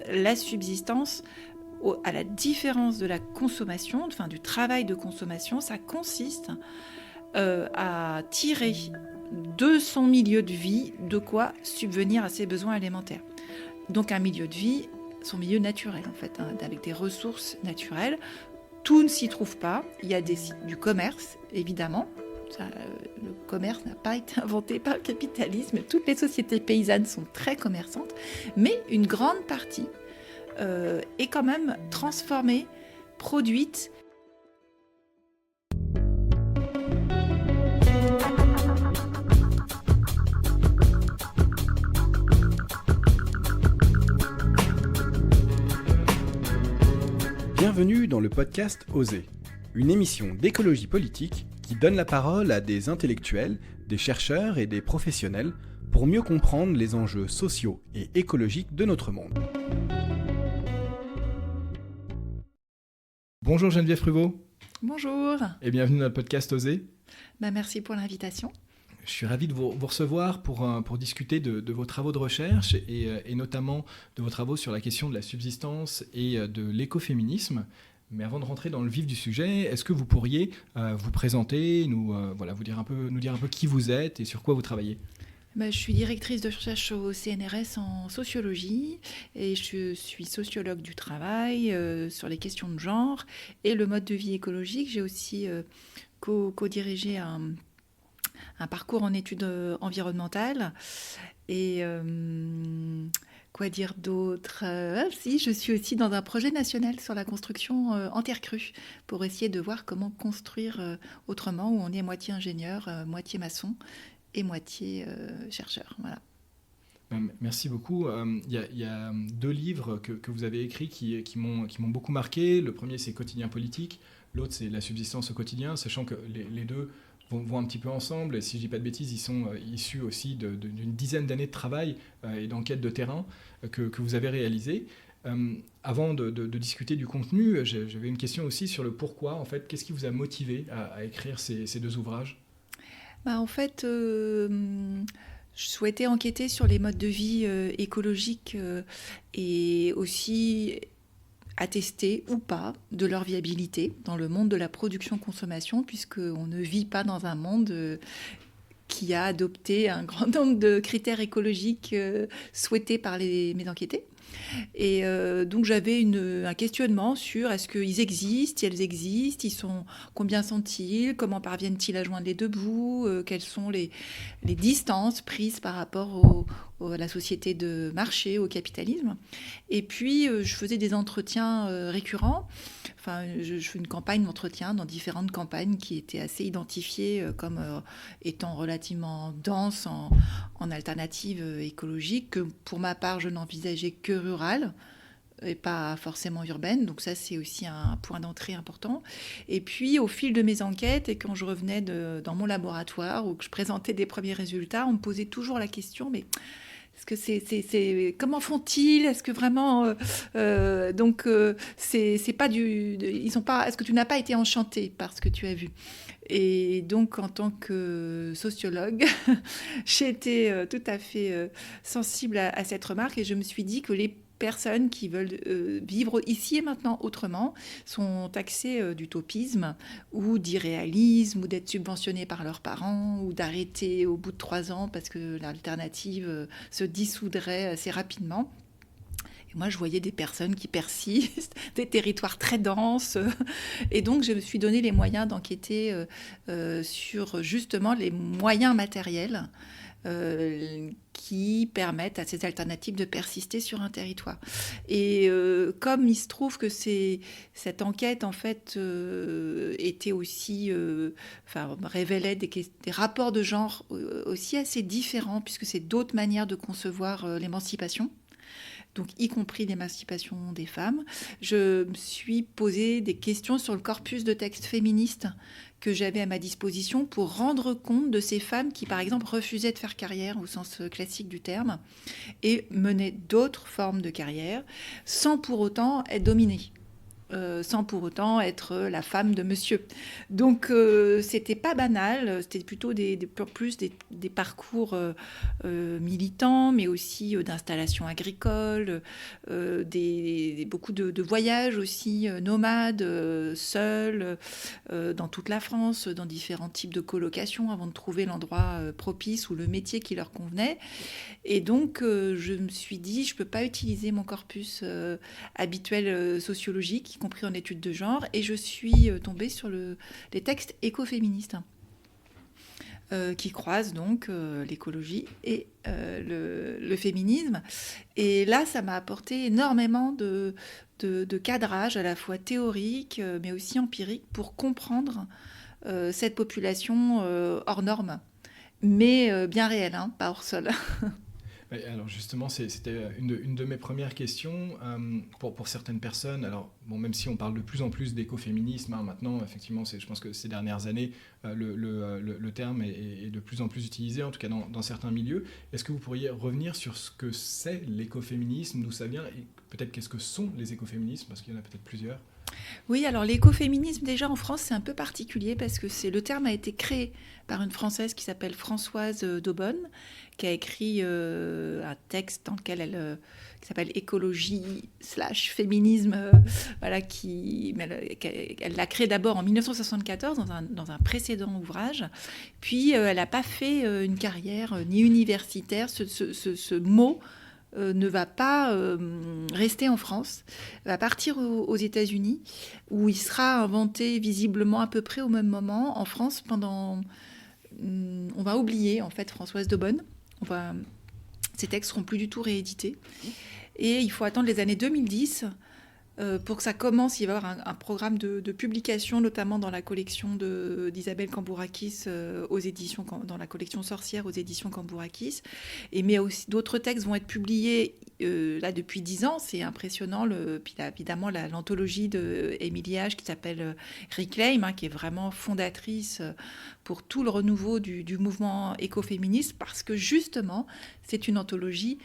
la subsistance, à la différence de la consommation, enfin du travail de consommation, ça consiste à tirer de son milieu de vie de quoi subvenir à ses besoins alimentaires. Donc un milieu de vie, son milieu naturel en fait, avec des ressources naturelles. Tout ne s'y trouve pas. Il y a du commerce, évidemment. Le commerce n'a pas été inventé par le capitalisme. Toutes les sociétés paysannes sont très commerçantes, mais une grande partie est quand même transformée, produite. Bienvenue dans le podcast Oser, une émission d'écologie politique qui donne la parole à des intellectuels, des chercheurs et des professionnels pour mieux comprendre les enjeux sociaux et écologiques de notre monde. Bonjour Geneviève Pruvot. Bonjour. Et bienvenue dans le podcast Oser. Merci pour l'invitation. Je suis ravi de vous recevoir pour discuter de vos travaux de recherche et notamment de vos travaux sur la question de la subsistance et de l'écoféminisme. Mais avant de rentrer dans le vif du sujet, est-ce que vous pourriez vous présenter, nous dire un peu qui vous êtes et sur quoi vous travaillez ? Je suis directrice de recherche au CNRS en sociologie et je suis sociologue du travail sur les questions de genre et le mode de vie écologique. J'ai aussi co-dirigé un parcours en études environnementales. Et quoi dire d'autre ? Si, je suis aussi dans un projet national sur la construction en terre crue pour essayer de voir comment construire autrement, où on est moitié ingénieur, moitié maçon et moitié chercheur. Voilà. Merci beaucoup. Il y a deux livres que vous avez écrits qui m'ont beaucoup marqué. Le premier, c'est Quotidien politique. L'autre, c'est La subsistance au quotidien, sachant que les deux vont un petit peu ensemble. Et si je ne dis pas de bêtises, ils sont issus aussi d'une dizaine d'années de travail et d'enquête de terrain que vous avez réalisé. Avant de discuter du contenu, j'avais une question aussi sur le pourquoi. En fait, qu'est-ce qui vous a motivé à écrire ces deux ouvrages ? En fait, je souhaitais enquêter sur les modes de vie écologiques et aussi attester ou pas de leur viabilité dans le monde de la production-consommation, puisqu'on ne vit pas dans un monde qui a adopté un grand nombre de critères écologiques souhaités par mes enquêtés. Et donc j'avais un questionnement sur est-ce qu'ils existent, si elles existent, combien sont-ils, comment parviennent-ils à joindre les deux bouts, quelles sont les distances prises par rapport à la société de marché, au capitalisme. Et puis je faisais des entretiens récurrents. Enfin, je fais une campagne d'entretien dans différentes campagnes qui étaient assez identifiées comme étant relativement denses en alternatives écologiques, que pour ma part, je n'envisageais que rurales et pas forcément urbaines. Donc ça, c'est aussi un point d'entrée important. Et puis, au fil de mes enquêtes, et quand je revenais dans mon laboratoire ou que je présentais des premiers résultats, on me posait toujours la question, mais est-ce que comment font-ils ? Est-ce que vraiment c'est pas ils sont pas. Est-ce que tu n'as pas été enchanté par ce que tu as vu ? Et donc, en tant que sociologue, j'ai été tout à fait sensible à cette remarque et je me suis dit que les personnes qui veulent vivre ici et maintenant autrement sont taxées d'utopisme ou d'irréalisme ou d'être subventionnées par leurs parents ou d'arrêter au bout de 3 ans parce que l'alternative se dissoudrait assez rapidement. Et moi, je voyais des personnes qui persistent, des territoires très denses. Et donc, je me suis donné les moyens d'enquêter sur justement les moyens matériels qui permettent à ces alternatives de persister sur un territoire. Et comme il se trouve que cette enquête, en fait, était aussi... révélait des rapports de genre aussi assez différents, puisque c'est d'autres manières de concevoir l'émancipation. Donc y compris l'émancipation des femmes. Je me suis posé des questions sur le corpus de textes féministes que j'avais à ma disposition pour rendre compte de ces femmes qui, par exemple, refusaient de faire carrière au sens classique du terme et menaient d'autres formes de carrière sans pour autant être dominées. sans pour autant être la femme de monsieur. Donc, c'était pas banal, c'était plutôt plus des parcours militants, mais aussi d'installations agricoles, beaucoup de voyages aussi, nomades, seuls, dans toute la France, dans différents types de colocations, avant de trouver l'endroit propice ou le métier qui leur convenait. Et donc, je me suis dit, je ne peux pas utiliser mon corpus habituel sociologique, y compris en études de genre, et je suis tombée sur les textes écoféministes qui croisent donc l'écologie et le féminisme. Et là, ça m'a apporté énormément de cadrage, à la fois théorique, mais aussi empirique, pour comprendre cette population hors norme, mais bien réelle, hein, pas hors sol. Alors justement, c'était une de mes premières questions pour certaines personnes. Alors, bon, même si on parle de plus en plus d'écoféminisme, hein, maintenant, effectivement, je pense que ces dernières années, le terme est de plus en plus utilisé, en tout cas dans certains milieux. Est-ce que vous pourriez revenir sur ce que c'est l'écoféminisme, d'où ça vient, et peut-être qu'est-ce que sont les écoféminismes, parce qu'il y en a peut-être plusieurs? Oui, alors l'écoféminisme, déjà en France, c'est un peu particulier parce que le terme a été créé par une Française qui s'appelle Françoise Daubonne, qui a écrit un texte dans lequel qui s'appelle Écologie/féminisme, voilà, elle l'a créé d'abord en 1974 dans un précédent ouvrage. Puis elle n'a pas fait une carrière ni universitaire. Ce mot ne va pas rester en France, va partir aux États-Unis, où il sera inventé visiblement à peu près au même moment. En France, on va oublier en fait Françoise Daubonne. Ces textes seront plus du tout réédités. Et il faut attendre les années 2010 pour que ça commence. Il va y avoir un programme de publication, notamment dans la collection d'Isabelle Cambourakis dans la collection Sorcière aux éditions Cambourakis. Mais aussi d'autres textes vont être publiés là depuis 10 ans. C'est impressionnant. Puis là, évidemment, l'anthologie d'Émilie H qui s'appelle Reclaim, hein, qui est vraiment fondatrice pour tout le renouveau du mouvement écoféministe, parce que justement, c'est une anthologie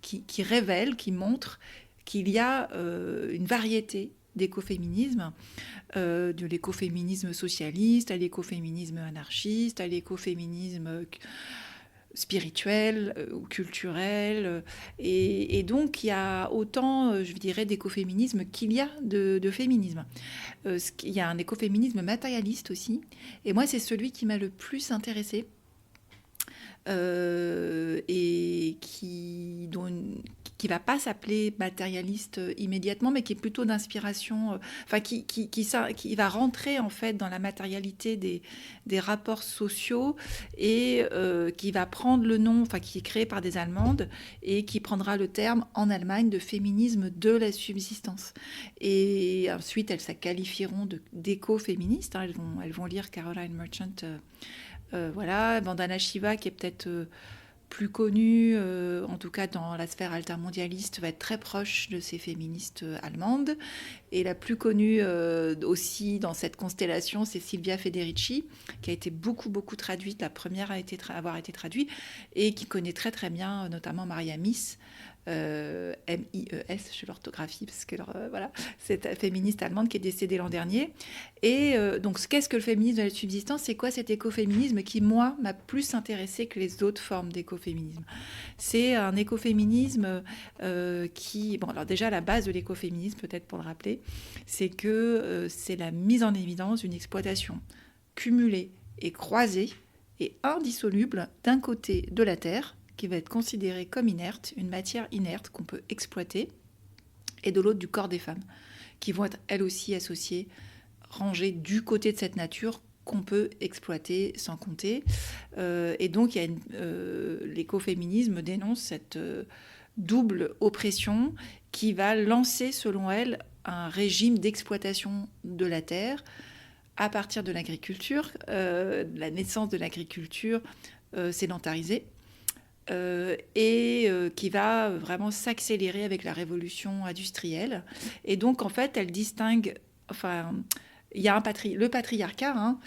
qui révèle, qui montre qu'il y a une variété d'écoféminisme, de l'écoféminisme socialiste à l'écoféminisme anarchiste, à l'écoféminisme spirituel ou culturel. Et donc, il y a autant, je dirais, d'écoféminisme qu'il y a de féminisme. Il y a un écoféminisme matérialiste aussi. Et moi, c'est celui qui m'a le plus intéressée. Et qui va pas s'appeler matérialiste immédiatement, mais qui est plutôt d'inspiration, qui va rentrer en fait dans la matérialité des rapports sociaux et qui va prendre le nom, qui est créé par des Allemandes et qui prendra le terme en Allemagne de féminisme de la subsistance. Et ensuite, elles se qualifieront d'écoféministes. Hein, elles vont lire Caroline Merchant. Voilà, Vandana Shiva, qui est peut-être plus connue, en tout cas dans la sphère altermondialiste, va être très proche de ces féministes allemandes. Et la plus connue aussi dans cette constellation, c'est Silvia Federici, qui a été beaucoup traduite, la première à avoir été traduite, et qui connaît très très bien notamment Maria Mies, M-I-E-S, je l'orthographie, parce que voilà, cette féministe allemande qui est décédée l'an dernier. Et donc, qu'est-ce que le féminisme de la subsistance? C'est quoi cet écoféminisme qui, moi, m'a plus intéressée que les autres formes d'écoféminisme? C'est un écoféminisme qui... Bon, alors déjà, la base de l'écoféminisme, peut-être pour le rappeler, c'est que c'est la mise en évidence d'une exploitation cumulée et croisée et indissoluble d'un côté de la Terre, qui va être considérée comme inerte, une matière inerte qu'on peut exploiter, et de l'autre du corps des femmes, qui vont être elles aussi associées, rangées du côté de cette nature qu'on peut exploiter sans compter. Et donc, l'écoféminisme dénonce cette double oppression qui va lancer, selon elle, un régime d'exploitation de la terre à partir de l'agriculture, la naissance de l'agriculture sédentarisée, qui va vraiment s'accélérer avec la révolution industrielle. Et donc, en fait, elle distingue... il y a le patriarcat, hein,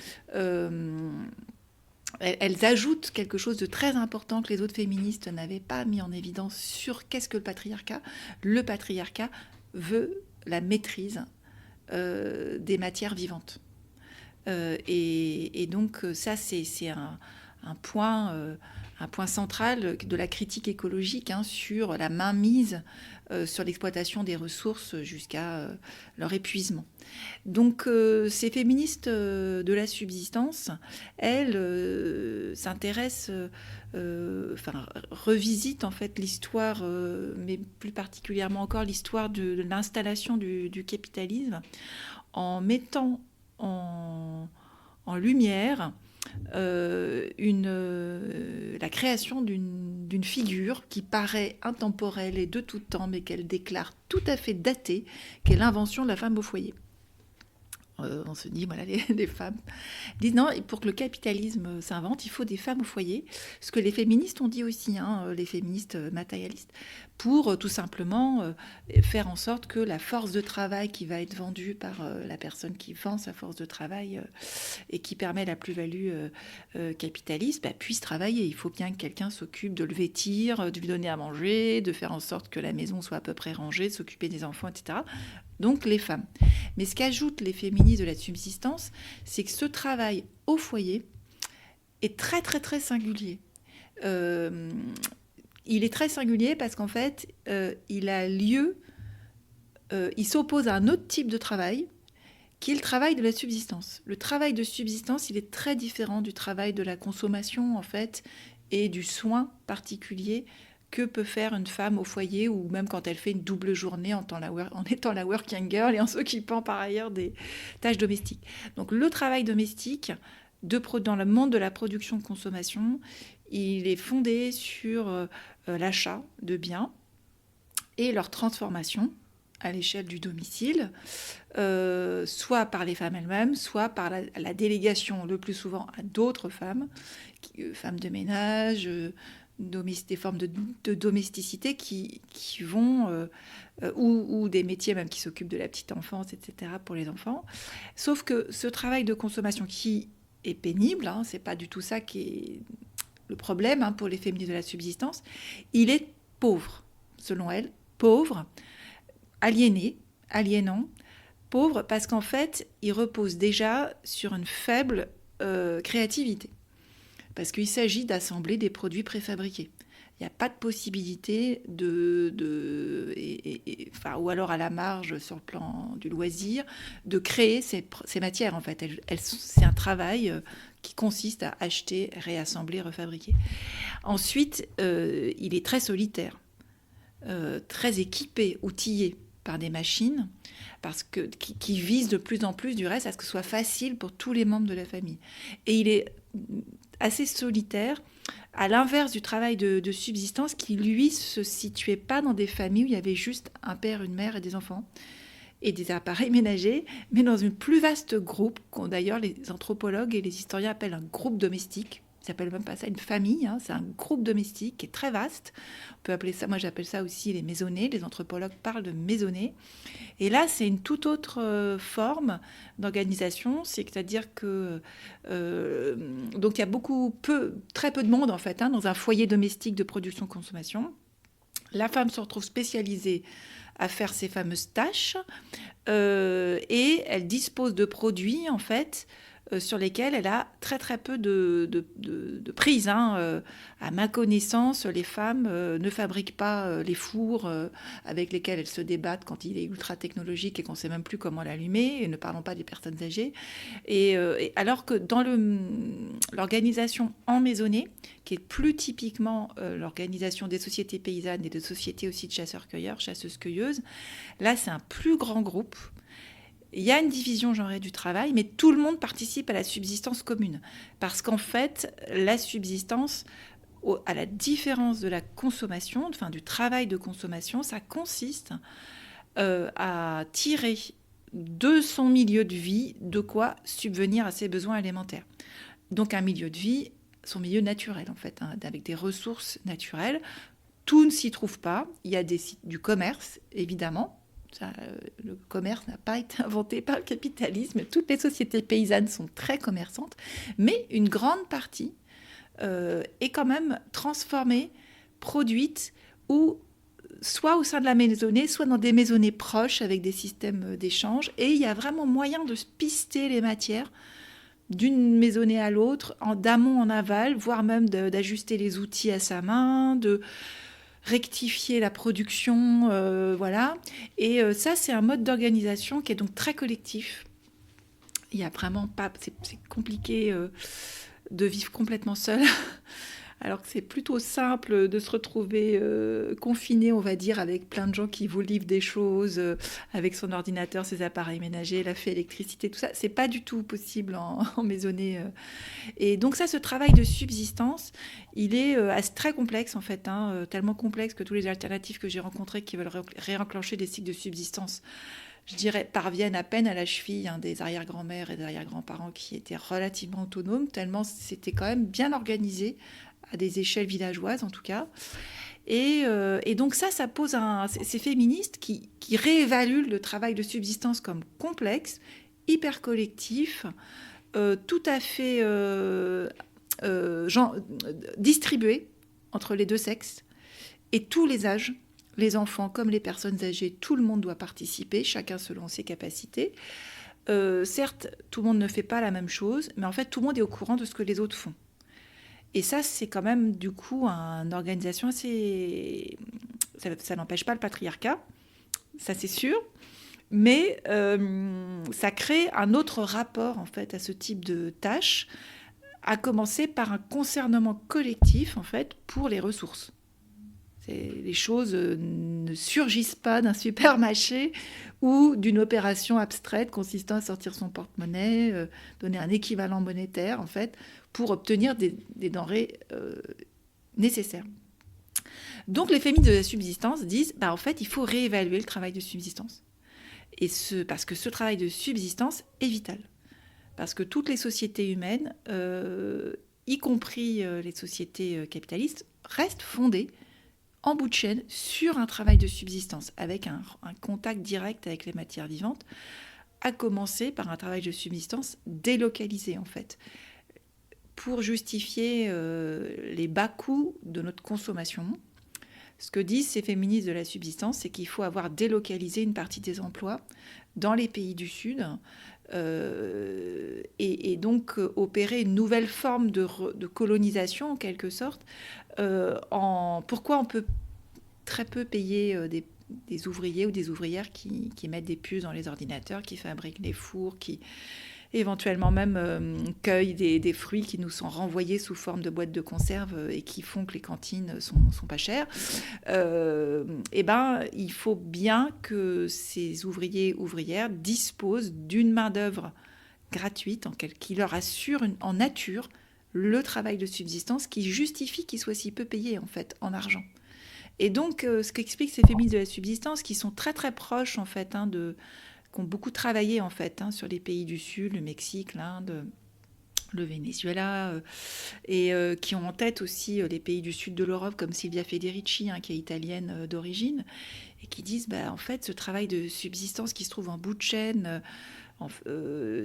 elles ajoutent quelque chose de très important que les autres féministes n'avaient pas mis en évidence sur qu'est-ce que le patriarcat. Le patriarcat veut la maîtrise des matières vivantes. Et donc ça, c'est un point central de la critique écologique, hein, sur la mainmise sur l'exploitation des ressources jusqu'à leur épuisement. Donc ces féministes de la subsistance, elles s'intéressent, revisitent en fait l'histoire, mais plus particulièrement encore l'histoire de l'installation du capitalisme, en mettant en lumière la création d'une figure qui paraît intemporelle et de tout temps, mais qu'elle déclare tout à fait datée, qu'est l'invention de la femme au foyer. On se dit, voilà, les femmes disent non, et pour que le capitalisme s'invente, il faut des femmes au foyer. Ce que les féministes ont dit aussi, hein, les féministes matérialistes, pour tout simplement faire en sorte que la force de travail qui va être vendue par la personne qui vend sa force de travail et qui permet la plus-value capitaliste, puisse travailler. Il faut bien que quelqu'un s'occupe de le vêtir, de lui donner à manger, de faire en sorte que la maison soit à peu près rangée, de s'occuper des enfants, etc. Donc les femmes. Mais ce qu'ajoutent les féministes de la subsistance, c'est que ce travail au foyer est très très très singulier. Il est très singulier parce qu'en fait, il a lieu, il s'oppose à un autre type de travail, qui est le travail de la subsistance. Le travail de subsistance, il est très différent du travail de la consommation, en fait, et du soin particulier que peut faire une femme au foyer, ou même quand elle fait une double journée en étant la working girl et en s'occupant par ailleurs des tâches domestiques. Donc le travail domestique, dans le monde de la production-consommation, il est fondé sur l'achat de biens et leur transformation à l'échelle du domicile, soit par les femmes elles-mêmes, soit par la délégation, le plus souvent à d'autres femmes, femmes de ménage, des formes de domesticité qui vont, ou des métiers même qui s'occupent de la petite enfance, etc., pour les enfants. Sauf que ce travail de consommation qui est pénible, hein, c'est pas du tout ça qui est le problème, hein, pour les féministes de la subsistance, il est pauvre, selon elles, pauvre, aliénant, pauvre parce qu'en fait, il repose déjà sur une faible créativité. Parce qu'il s'agit d'assembler des produits préfabriqués. Il n'y a pas de possibilité ou alors à la marge sur le plan du loisir, de créer ces matières. En fait, c'est un travail qui consiste à acheter, réassembler, refabriquer. Ensuite, il est très solitaire, très équipé, outillé par des machines, qui visent de plus en plus, du reste, à ce que ce soit facile pour tous les membres de la famille. Et il est assez solitaire, à l'inverse du travail de subsistance qui, lui, se situait pas dans des familles où il y avait juste un père, une mère et des enfants et des appareils ménagers, mais dans un plus vaste groupe, qu'on d'ailleurs les anthropologues et les historiens appellent un groupe domestique. Ils n'appellent même pas ça une famille, hein, c'est un groupe domestique qui est très vaste. On peut appeler ça, moi j'appelle ça aussi les maisonnées, les anthropologues parlent de maisonnées. Et là, c'est une toute autre forme d'organisation, c'est-à-dire que donc il y a très peu de monde en fait, hein, dans un foyer domestique de production-consommation. La femme se retrouve spécialisée à faire ces fameuses tâches et elle dispose de produits en fait sur lesquels elle a très très peu de prise. Hein. À ma connaissance, les femmes ne fabriquent pas les fours avec lesquels elles se débattent quand il est ultra technologique et qu'on ne sait même plus comment l'allumer, et ne parlons pas des personnes âgées. Et alors que dans l'organisation en maisonnée, qui est plus typiquement l'organisation des sociétés paysannes et des sociétés aussi de chasseurs-cueilleurs, chasseuses-cueilleuses, là c'est un plus grand groupe. Il y a une division genrée du travail, mais tout le monde participe à la subsistance commune. Parce qu'en fait, la subsistance, à la différence de la consommation, enfin du travail de consommation, ça consiste à tirer de son milieu de vie de quoi subvenir à ses besoins élémentaires. Donc un milieu de vie, son milieu naturel en fait, hein, avec des ressources naturelles. Tout ne s'y trouve pas. Il y a du commerce, évidemment. Ça, le commerce n'a pas été inventé par le capitalisme. Toutes les sociétés paysannes sont très commerçantes, mais une grande partie est quand même transformée, produite ou soit au sein de la maisonnée, soit dans des maisonnées proches avec des systèmes d'échange. Et il y a vraiment moyen de pister les matières d'une maisonnée à l'autre, d'amont en aval, voire même d'ajuster les outils à sa main, de rectifier la production, voilà. Et ça, c'est un mode d'organisation qui est donc très collectif. Il y a vraiment pas, c'est compliqué de vivre complètement seul. Alors que c'est plutôt simple de se retrouver confiné, on va dire, avec plein de gens qui vous livrent des choses, avec son ordinateur, ses appareils ménagers, la fée, l'électricité, tout ça. C'est pas du tout possible en maisonnée. Et donc ça, ce travail de subsistance, il est très complexe en fait, tellement complexe que tous les alternatives que j'ai rencontrées qui veulent réenclencher des cycles de subsistance, je dirais, parviennent à peine à la cheville des arrière-grand-mères et des arrière-grands-parents qui étaient relativement autonomes, tellement c'était quand même bien organisé, à des échelles villageoises en tout cas. Et donc ça pose ces féministes qui réévaluent le travail de subsistance comme complexe, hyper collectif, tout à fait distribué entre les deux sexes et tous les âges. Les enfants comme les personnes âgées, tout le monde doit participer, chacun selon ses capacités. Certes, tout le monde ne fait pas la même chose, mais en fait, tout le monde est au courant de ce que les autres font. Et ça, c'est quand même, du coup, une organisation assez... Ça n'empêche pas le patriarcat, ça c'est sûr, mais ça crée un autre rapport, en fait, à ce type de tâches, à commencer par un concernement collectif, en fait, pour les ressources. Les choses ne surgissent pas d'un supermarché ou d'une opération abstraite consistant à sortir son porte-monnaie, donner un équivalent monétaire, en fait, pour obtenir des denrées nécessaires. Donc les féministes de la subsistance disent, en fait, il faut réévaluer le travail de subsistance. Parce que ce travail de subsistance est vital. Parce que toutes les sociétés humaines, y compris les sociétés capitalistes, restent fondées en bout de chaîne sur un travail de subsistance, avec un contact direct avec les matières vivantes, à commencer par un travail de subsistance délocalisé, en fait, pour justifier les bas coûts de notre consommation. Ce que disent ces féministes de la subsistance, c'est qu'il faut avoir délocalisé une partie des emplois dans les pays du Sud et donc opérer une nouvelle forme de colonisation, en quelque sorte. Pourquoi on peut très peu payer des ouvriers ou des ouvrières qui mettent des puces dans les ordinateurs, qui fabriquent les fours, qui éventuellement même cueillent des fruits qui nous sont renvoyés sous forme de boîtes de conserve et qui font que les cantines sont pas chères. Il faut bien que ces ouvrières disposent d'une main-d'œuvre gratuite qui leur assure en nature le travail de subsistance qui justifie qu'ils soient si peu payés, en fait, en argent. Et donc, ce qu'expliquent ces féministes de la subsistance, qui sont très très proches, en fait, qui ont beaucoup travaillé, en fait, sur les pays du Sud, le Mexique, l'Inde, le Venezuela, et qui ont en tête aussi les pays du Sud de l'Europe, comme Silvia Federici, qui est italienne d'origine, et qui disent, en fait, ce travail de subsistance qui se trouve en bout de chaîne,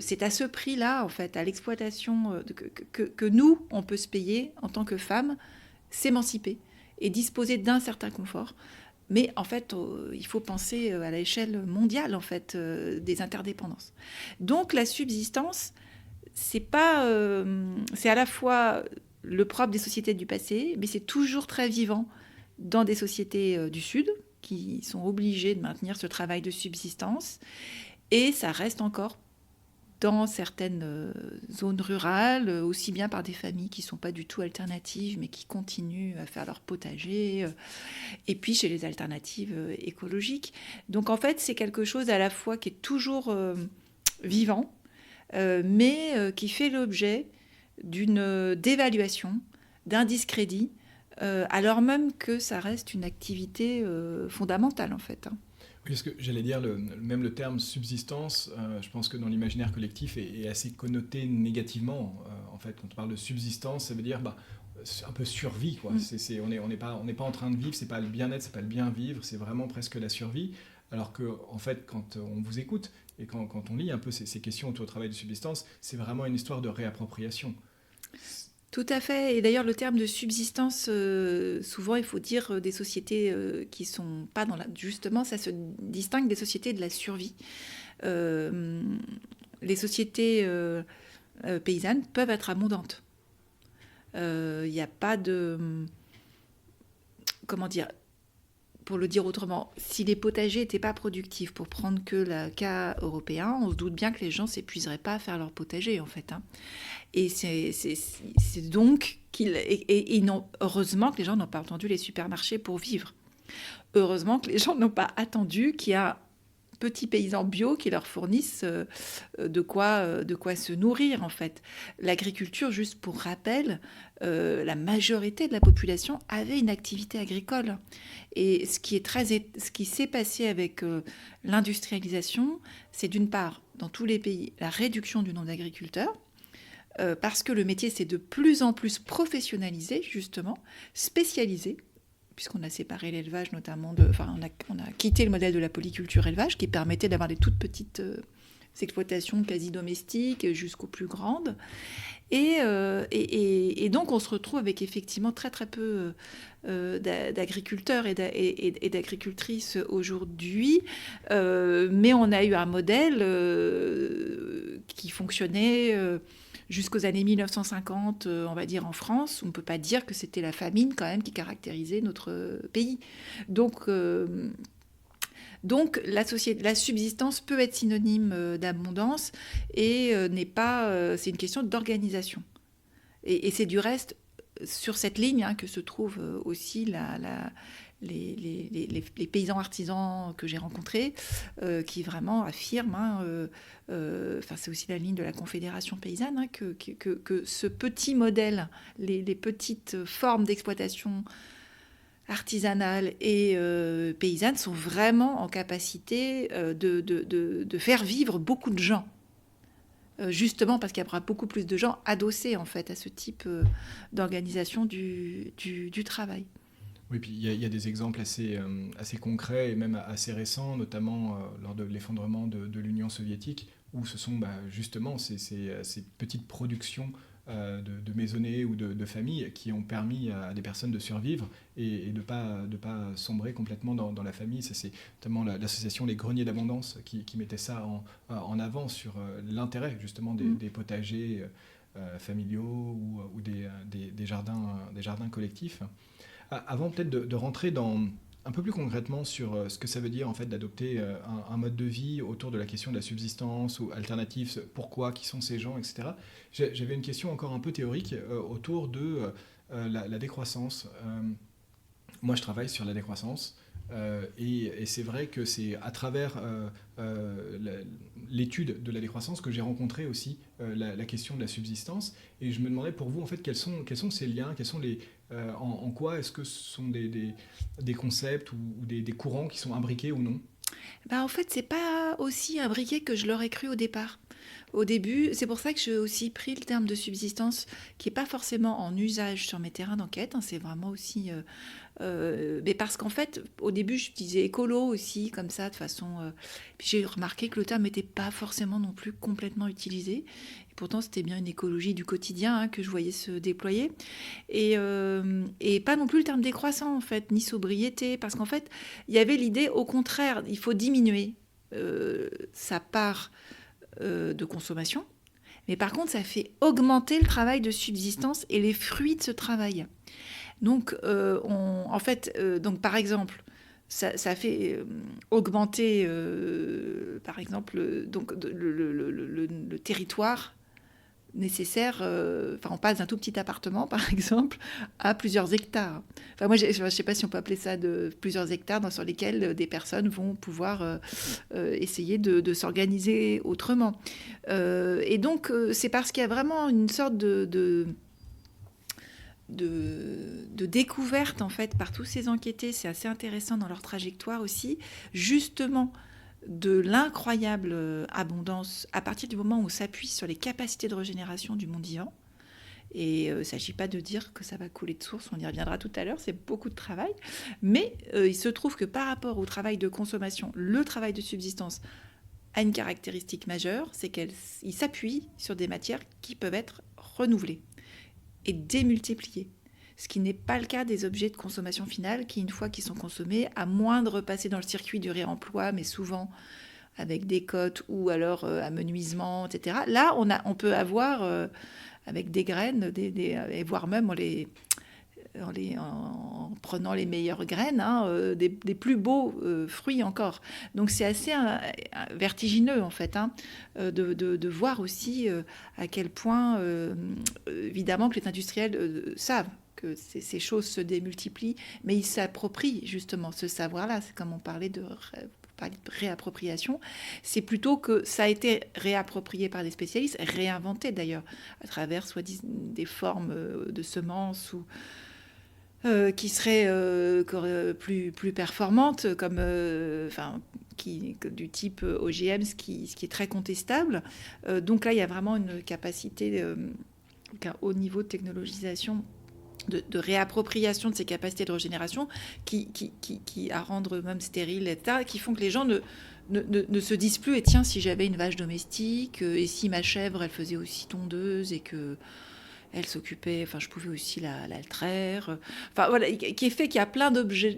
c'est à ce prix-là, en fait, à l'exploitation que nous, on peut se payer en tant que femmes, s'émanciper et disposer d'un certain confort. Mais en fait, il faut penser à l'échelle mondiale, en fait, des interdépendances. Donc la subsistance, c'est à la fois le propre des sociétés du passé, mais c'est toujours très vivant dans des sociétés du Sud qui sont obligées de maintenir ce travail de subsistance. Et ça reste encore dans certaines zones rurales, aussi bien par des familles qui ne sont pas du tout alternatives, mais qui continuent à faire leur potager, et puis chez les alternatives écologiques. Donc en fait, c'est quelque chose à la fois qui est toujours vivant, mais qui fait l'objet d'une dévaluation, d'un discrédit, alors même que ça reste une activité fondamentale, en fait. Oui, parce que j'allais dire, même le terme subsistance, je pense que dans l'imaginaire collectif est assez connoté négativement. En fait, quand on parle de subsistance, ça veut dire c'est un peu survie, quoi. On n'est pas en train de vivre, c'est pas le bien-être, c'est pas le bien vivre, c'est vraiment presque la survie. Alors que, en fait, quand on vous écoute et quand on lit un peu ces questions autour du travail de subsistance, c'est vraiment une histoire de réappropriation. Tout à fait. Et d'ailleurs, le terme de subsistance, souvent, il faut dire des sociétés qui sont pas dans la... Justement, ça se distingue des sociétés de la survie. Euh, les sociétés paysannes peuvent être abondantes. Il n'y a pas de... Comment dire? Pour le dire autrement, si les potagers n'étaient pas productifs, pour prendre que le cas européen, on se doute bien que les gens ne s'épuiseraient pas à faire leur potager, en fait. Hein. Et c'est donc heureusement que les gens n'ont pas attendu les supermarchés pour vivre. Heureusement que les gens n'ont pas attendu qu'il y a un petit paysan bio qui leur fournisse de quoi se nourrir, en fait. L'agriculture, juste pour rappel, la majorité de la population avait une activité agricole. Et ce qui s'est passé avec l'industrialisation, c'est d'une part, dans tous les pays, la réduction du nombre d'agriculteurs, parce que le métier s'est de plus en plus professionnalisé, justement, spécialisé, puisqu'on a séparé l'élevage notamment on a quitté le modèle de la polyculture élevage qui permettait d'avoir des toutes petites exploitations quasi domestiques jusqu'aux plus grandes. Et donc on se retrouve avec effectivement très très peu d'agriculteurs et d'agricultrices aujourd'hui, mais on a eu un modèle qui fonctionnait jusqu'aux années 1950, on va dire en France. On ne peut pas dire que c'était la famine quand même qui caractérisait notre pays. Donc la subsistance peut être synonyme d'abondance et c'est une question d'organisation. Et c'est du reste sur cette ligne que se trouvent aussi les paysans artisans que j'ai rencontrés qui vraiment affirment, c'est aussi la ligne de la Confédération paysanne, que ce petit modèle, les petites formes d'exploitation artisanales et paysannes sont vraiment en capacité de faire vivre beaucoup de gens. Justement parce qu'il y aura beaucoup plus de gens adossés en fait à ce type d'organisation du travail. Oui, puis il y a des exemples assez concrets et même assez récents, notamment lors de l'effondrement de l'Union soviétique, où ce sont justement ces petites productions de maisonnées ou de familles qui ont permis à des personnes de survivre et de pas sombrer complètement dans la famille. Ça, c'est notamment l'association Les Greniers d'Abondance qui mettait ça en avant sur l'intérêt justement des potagers familiaux ou des jardins collectifs. Avant peut-être de rentrer un peu plus concrètement sur ce que ça veut dire en fait d'adopter un mode de vie autour de la question de la subsistance ou alternative, pourquoi, qui sont ces gens, etc. J'avais une question encore un peu théorique autour de la décroissance. Moi, je travaille sur la décroissance et c'est vrai que c'est à travers l'étude de la décroissance que j'ai rencontré aussi la question de la subsistance. Et je me demandais pour vous, en fait, quels sont ces liens, quels sont en quoi est-ce que ce sont des concepts ou des courants qui sont imbriqués ou non? En fait, c'est pas aussi imbriqué que je l'aurais cru au départ. Au début, c'est pour ça que j'ai aussi pris le terme de subsistance, qui n'est pas forcément en usage sur mes terrains d'enquête. C'est vraiment aussi... mais parce qu'en fait, au début, je disais écolo aussi, comme ça, de façon... Puis j'ai remarqué que le terme n'était pas forcément non plus complètement utilisé. Et pourtant, c'était bien une écologie du quotidien que je voyais se déployer. Et pas non plus le terme décroissant, en fait, ni sobriété. Parce qu'en fait, il y avait l'idée, au contraire, il faut diminuer sa part de consommation. Mais par contre, ça fait augmenter le travail de subsistance et les fruits de ce travail. Donc, donc par exemple, ça fait augmenter, par exemple, donc, le territoire nécessaire. On passe d'un tout petit appartement, par exemple, à plusieurs hectares. Moi, je ne sais pas si on peut appeler ça de plusieurs hectares sur lesquels des personnes vont pouvoir essayer de s'organiser autrement. Et donc, c'est parce qu'il y a vraiment une sorte de découverte, en fait, par tous ces enquêtés. C'est assez intéressant dans leur trajectoire aussi, justement, de l'incroyable abondance à partir du moment où on s'appuie sur les capacités de régénération du monde vivant. Et il ne s'agit pas de dire que ça va couler de source, on y reviendra tout à l'heure, c'est beaucoup de travail. Mais il se trouve que par rapport au travail de consommation, le travail de subsistance a une caractéristique majeure, c'est qu'il s'appuie sur des matières qui peuvent être renouvelées. est démultiplié. Ce qui n'est pas le cas des objets de consommation finale qui, une fois qu'ils sont consommés, à moins de repasser dans le circuit du réemploi, mais souvent avec des cotes ou alors amenuisement, etc. Là, on peut avoir, avec des graines, et voire même en prenant les meilleures graines, des plus beaux fruits encore. Donc c'est assez vertigineux en fait, de voir aussi à quel point, évidemment, que les industriels savent que ces choses se démultiplient, mais ils s'approprient justement ce savoir-là. C'est comme on parlait de réappropriation, c'est plutôt que ça a été réapproprié par des spécialistes, réinventé d'ailleurs, à travers soit des formes de semences ou qui seraient plus performantes, comme du type OGM, ce qui est très contestable. Donc là, il y a vraiment une capacité, un haut niveau de technologisation, de réappropriation de ces capacités de régénération qui à rendre même stériles, etc., qui font que les gens ne se disent plus, et tiens, si j'avais une vache domestique, et si ma chèvre, elle faisait aussi tondeuse, et que elle s'occupait, je pouvais aussi la traire. Voilà, qui est fait qu'il y a plein d'objets,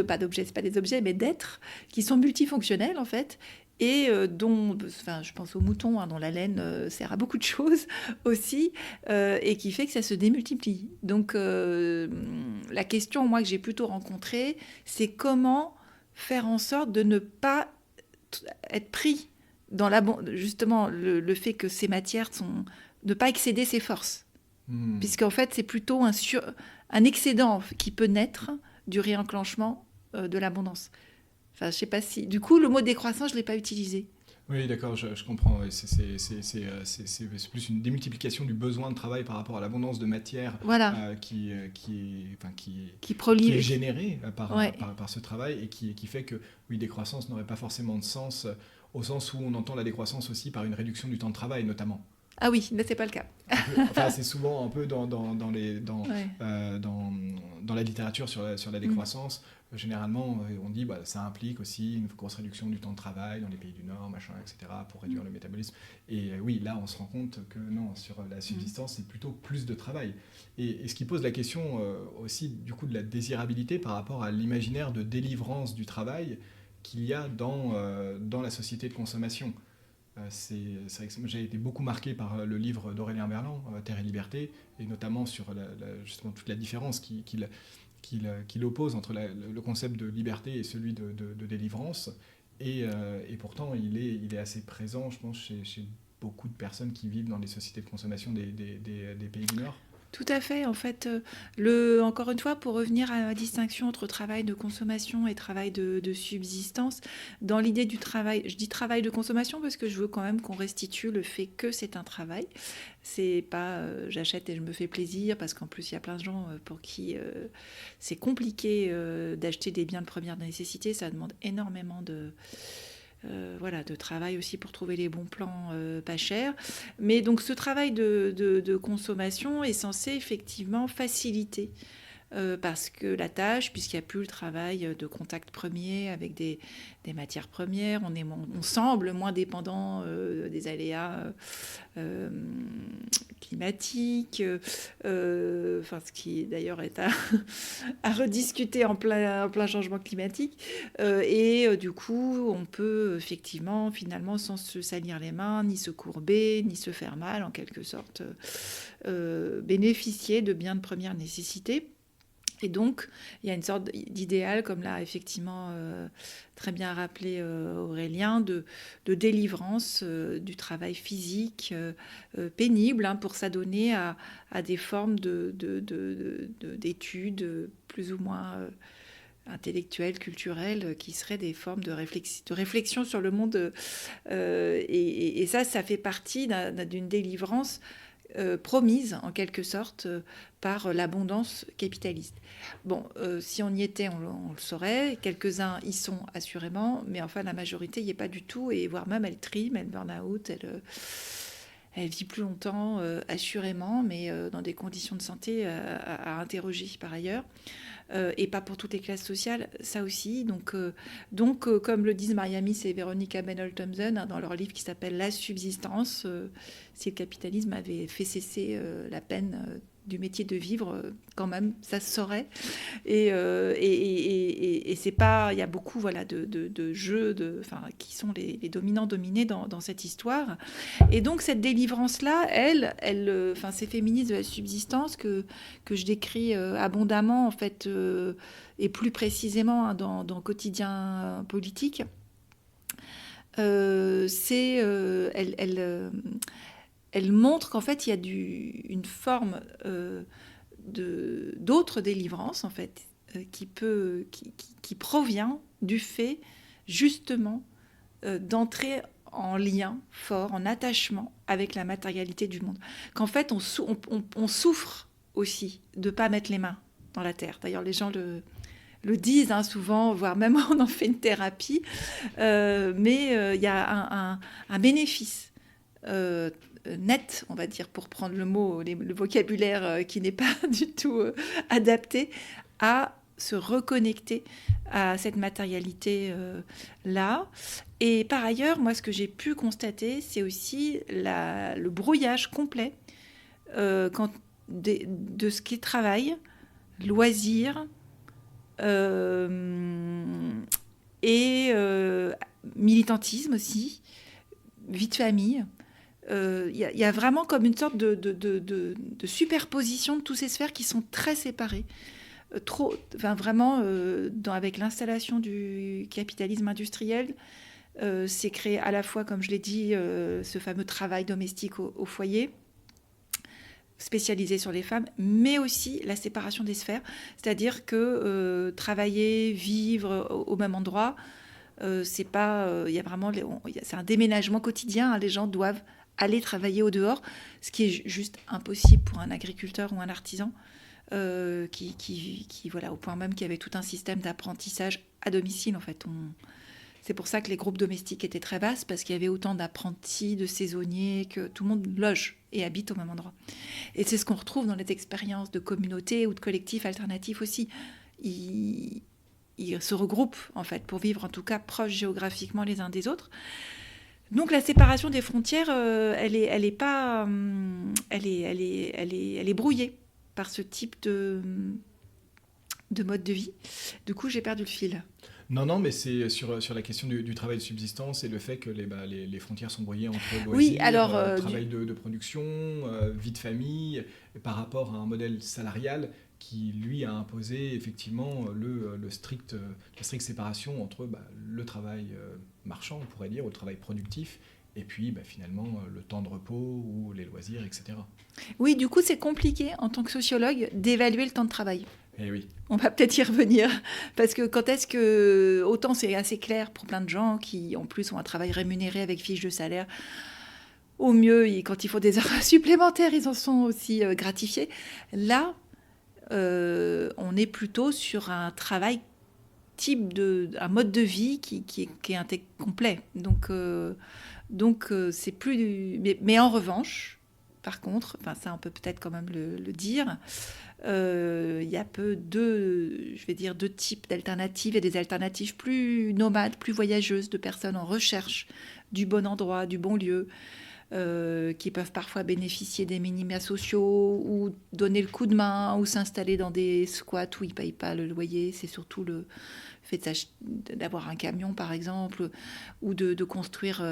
pas d'objets, c'est pas des objets, mais d'êtres qui sont multifonctionnels, en fait, et dont, je pense aux moutons, dont la laine sert à beaucoup de choses aussi, et qui fait que ça se démultiplie. Donc, la question, moi, que j'ai plutôt rencontrée, c'est comment faire en sorte de ne pas être pris dans justement le fait que ces matières ne pas excéder ses forces. Puisqu'en fait, c'est plutôt un excédent qui peut naître du réenclenchement de l'abondance. Je ne sais pas si... Du coup, le mot décroissance, je ne l'ai pas utilisé. Oui, d'accord, je comprends. C'est plus une démultiplication du besoin de travail par rapport à l'abondance de matière qui est générée par ce travail et qui fait que, oui, décroissance n'aurait pas forcément de sens, au sens où on entend la décroissance aussi par une réduction du temps de travail, notamment. Ah oui, là, c'est pas le cas. C'est souvent un peu dans la littérature sur la décroissance. Généralement, on dit ça implique aussi une grosse réduction du temps de travail dans les pays du Nord, etc., pour réduire le métabolisme. Et oui, là, on se rend compte que non, sur la subsistance, c'est plutôt plus de travail. Et ce qui pose la question aussi, du coup, de la désirabilité par rapport à l'imaginaire de délivrance du travail qu'il y a dans la société de consommation. C'est vrai que j'ai été beaucoup marqué par le livre d'Aurélien Berland, Terre et Liberté, et notamment sur justement toute la différence qu'il oppose entre le concept de liberté et celui de délivrance. Et pourtant, il est assez présent, je pense, chez beaucoup de personnes qui vivent dans les sociétés de consommation des pays du Nord. Tout à fait. En fait, encore une fois, pour revenir à la distinction entre travail de consommation et travail de subsistance, dans l'idée du travail, je dis travail de consommation parce que je veux quand même qu'on restitue le fait que c'est un travail. C'est pas j'achète et je me fais plaisir, parce qu'en plus, il y a plein de gens pour qui c'est compliqué d'acheter des biens de première nécessité. Ça demande énormément de travail aussi pour trouver les bons plans pas chers. Mais donc ce travail de consommation est censé effectivement faciliter parce que la tâche, puisqu'il n'y a plus le travail de contact premier avec des matières premières, on semble moins dépendant des aléas climatiques, ce qui d'ailleurs est à rediscuter en plein changement climatique. Du coup, on peut effectivement, finalement, sans se salir les mains, ni se courber, ni se faire mal, en quelque sorte, bénéficier de biens de première nécessité. Et donc, il y a une sorte d'idéal, comme l'a effectivement très bien rappelé Aurélien, de délivrance du travail physique pénible pour s'adonner à des formes d'études plus ou moins intellectuelles, culturelles, qui seraient des formes de réflexion sur le monde. Et ça fait partie d'une délivrance promise en quelque sorte par l'abondance capitaliste. Bon, si on y était, on le saurait. Quelques-uns y sont assurément, mais enfin la majorité y est pas du tout, et voire même elle trime, elle burn out, elle vit plus longtemps assurément, mais dans des conditions de santé à interroger par ailleurs. Et pas pour toutes les classes sociales, ça aussi. Donc, comme le disent Maria Miss et Veronica Bennell-Thompson dans leur livre qui s'appelle La subsistance, si le capitalisme avait fait cesser la peine du métier de vivre, quand même, ça se saurait. Et c'est pas, il y a beaucoup voilà, de jeux qui sont les dominants-dominés dans cette histoire. Et donc cette délivrance-là, ces féministes de la subsistance que je décris abondamment, en fait, et plus précisément dans Quotidien politique, elle montre qu'en fait, il y a une forme d'autre délivrance, en fait, qui provient du fait, justement, d'entrer en lien fort, en attachement avec la matérialité du monde. Qu'en fait, on souffre aussi de ne pas mettre les mains dans la terre. D'ailleurs, les gens le disent souvent, voire même on en fait une thérapie, mais il y a un bénéfice net, on va dire, pour prendre le vocabulaire qui n'est pas du tout adapté, à se reconnecter à cette matérialité-là. Et par ailleurs, moi, ce que j'ai pu constater, c'est aussi le brouillage complet de ce qui est travail, loisir, et militantisme aussi, vie de famille. Il y a vraiment comme une sorte de superposition de toutes ces sphères qui sont très séparées. Vraiment, avec l'installation du capitalisme industriel, c'est créé à la fois, comme je l'ai dit, ce fameux travail domestique au foyer, spécialisé sur les femmes, mais aussi la séparation des sphères, c'est-à-dire que travailler, vivre au même endroit, c'est pas, il y a vraiment, c'est un déménagement quotidien. Les gens doivent aller travailler au dehors, ce qui est juste impossible pour un agriculteur ou un artisan, qui voilà, au point même qu'il y avait tout un système d'apprentissage à domicile, en fait. C'est pour ça que les groupes domestiques étaient très vastes, parce qu'il y avait autant d'apprentis, de saisonniers, que tout le monde loge et habite au même endroit. Et c'est ce qu'on retrouve dans les expériences de communautés ou de collectifs alternatifs aussi. Ils se regroupent, en fait, pour vivre, en tout cas, proches géographiquement les uns des autres. Donc la séparation des frontières, elle est brouillée par ce type de mode de vie. Du coup, j'ai perdu le fil. Non, mais c'est sur la question du travail de subsistance et le fait que les frontières sont brouillées entre loisirs, travail de production, vie de famille, par rapport à un modèle salarial qui, lui, a imposé effectivement la stricte séparation entre le travail marchand, on pourrait dire, ou le travail productif, et puis finalement le temps de repos ou les loisirs, etc. Oui, du coup, c'est compliqué en tant que sociologue d'évaluer le temps de travail. Eh oui. On va peut-être y revenir, parce que quand est-ce que... Autant c'est assez clair pour plein de gens qui, en plus, ont un travail rémunéré avec fiche de salaire. Au mieux, quand il faut des heures supplémentaires, ils en sont aussi gratifiés. Là, on est plutôt sur un travail un mode de vie qui est complet. Donc c'est plus... Mais en revanche, par contre, ça on peut peut-être quand même le dire, il y a deux types d'alternatives, et des alternatives plus nomades, plus voyageuses, de personnes en recherche du bon endroit, du bon lieu, qui peuvent parfois bénéficier des minima sociaux ou donner le coup de main ou s'installer dans des squats où ils ne payent pas le loyer. C'est surtout le fait d'avoir un camion, par exemple, ou de construire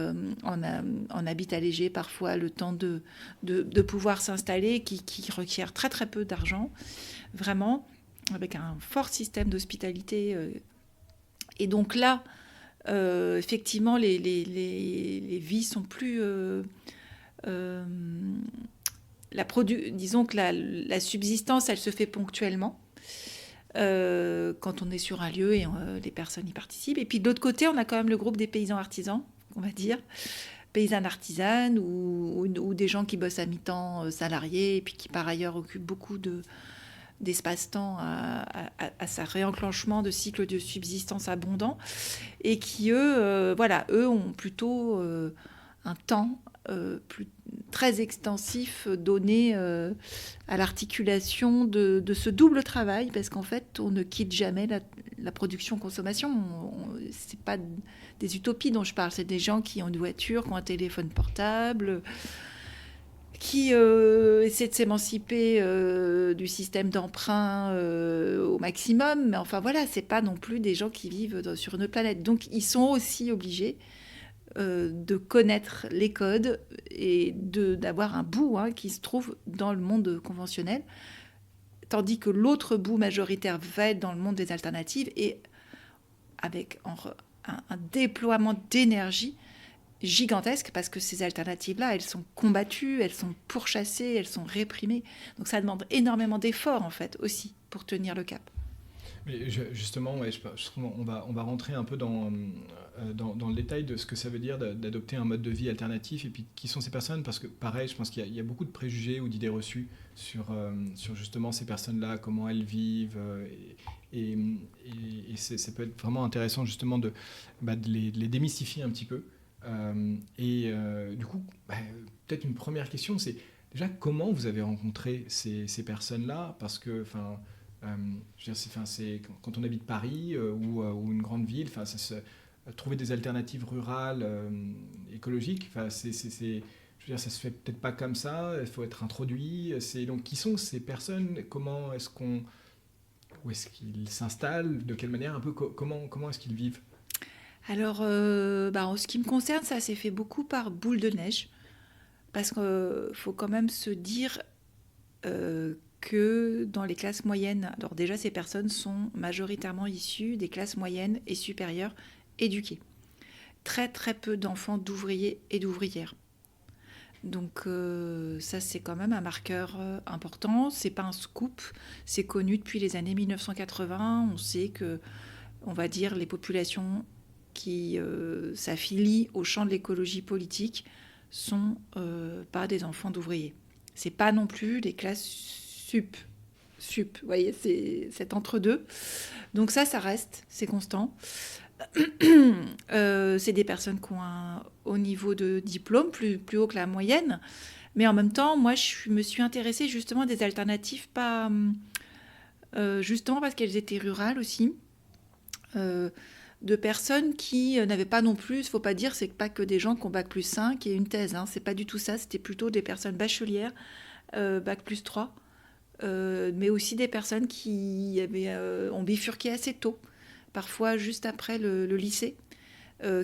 en habitat léger parfois le temps de pouvoir s'installer, qui requiert très très peu d'argent, vraiment, avec un fort système d'hospitalité. Et donc là, effectivement, les vies sont plus... disons que la subsistance, elle se fait ponctuellement, quand on est sur un lieu et les personnes y participent. Et puis de l'autre côté, on a quand même le groupe des paysans artisans, on va dire, paysannes artisanes, ou des gens qui bossent à mi-temps salariés, et puis qui par ailleurs occupent beaucoup d'espace-temps à sa réenclenchement de cycles de subsistance abondants, et qui, eux ont plutôt un temps très extensif donné à l'articulation de ce double travail, parce qu'en fait, on ne quitte jamais la production-consommation. C'est pas des utopies dont je parle, c'est des gens qui ont une voiture, qui ont un téléphone portable, qui essaient de s'émanciper du système d'emprunt au maximum. Mais enfin voilà, c'est pas non plus des gens qui vivent sur une autre planète. Donc ils sont aussi obligés de connaître les codes et d'avoir un bout qui se trouve dans le monde conventionnel, tandis que l'autre bout majoritaire va être dans le monde des alternatives et avec un déploiement d'énergie gigantesque, parce que ces alternatives-là, elles sont combattues, elles sont pourchassées, elles sont réprimées. Donc ça demande énormément d'efforts, en fait, aussi, pour tenir le cap. Mais justement, ouais, on va rentrer un peu dans le détail de ce que ça veut dire d'adopter un mode de vie alternatif, et puis qui sont ces personnes, parce que pareil, je pense qu'il y a beaucoup de préjugés ou d'idées reçues sur justement ces personnes-là, comment elles vivent, et ça peut être vraiment intéressant justement de les démystifier un petit peu. Du coup, peut-être une première question, c'est déjà comment vous avez rencontré ces personnes-là, parce que je veux dire, c'est quand on habite Paris ou une grande ville, trouver des alternatives rurales écologiques, je veux dire, ça se fait peut-être pas comme ça, il faut être introduit. Donc, qui sont ces personnes? Où est-ce qu'ils s'installent? De quelle manière? Un peu comment est-ce qu'ils vivent? Alors, en ce qui me concerne, ça s'est fait beaucoup par boule de neige, parce qu'il faut quand même se dire que dans les classes moyennes, alors déjà ces personnes sont majoritairement issues des classes moyennes et supérieures éduquées. Très très peu d'enfants d'ouvriers et d'ouvrières. Donc ça c'est quand même un marqueur important, c'est pas un scoop, c'est connu depuis les années 1980, on sait que, on va dire, les populations qui s'affilient au champ de l'écologie politique sont pas des enfants d'ouvriers. C'est pas non plus des classes sup. Vous voyez, c'est cet entre-deux. Donc ça reste, c'est constant. C'est des personnes qui ont un haut niveau de diplôme, plus haut que la moyenne. Mais en même temps, moi, je me suis intéressée justement à des alternatives, pas justement parce qu'elles étaient rurales aussi. De personnes qui n'avaient pas non plus, il ne faut pas dire, c'est pas que des gens qui ont bac+5 et une thèse, c'est pas du tout ça, c'était plutôt des personnes bachelières, bac+3, mais aussi des personnes qui ont bifurqué assez tôt, parfois juste après le lycée,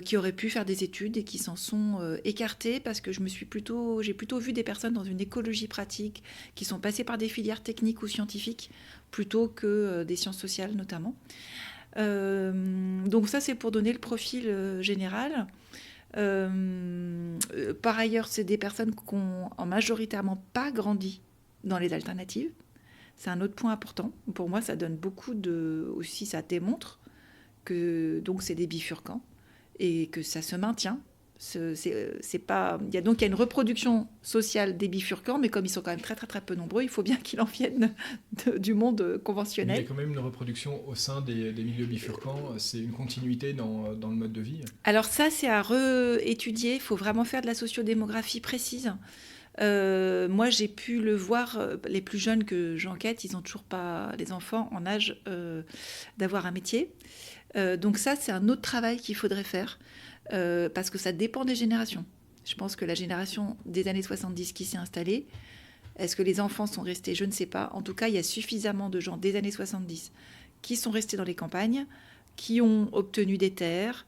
qui auraient pu faire des études et qui s'en sont écartées, parce que j'ai plutôt vu des personnes dans une écologie pratique qui sont passées par des filières techniques ou scientifiques, plutôt que des sciences sociales notamment. Donc ça c'est pour donner le profil général. Par ailleurs, c'est des personnes qui n'ont majoritairement pas grandi dans les alternatives. C'est un autre point important. Pour moi, ça donne beaucoup aussi, ça démontre que donc c'est des bifurcants et que ça se maintient. C'est pas, il y a une reproduction sociale des bifurcants, mais comme ils sont quand même très très très peu nombreux, il faut bien qu'il en vienne du monde conventionnel. Mais il y a quand même une reproduction au sein des milieux bifurcants, c'est une continuité dans le mode de vie. Alors ça, c'est à réétudier, il faut vraiment faire de la sociodémographie précise. Moi, j'ai pu le voir, les plus jeunes que j'enquête, ils n'ont toujours pas, les enfants, en âge d'avoir un métier. Donc ça, c'est un autre travail qu'il faudrait faire. Parce que ça dépend des générations. Je pense que la génération des années 70 qui s'est installée, est-ce que les enfants sont restés? Je ne sais pas. En tout cas, il y a suffisamment de gens des années 70 qui sont restés dans les campagnes, qui ont obtenu des terres,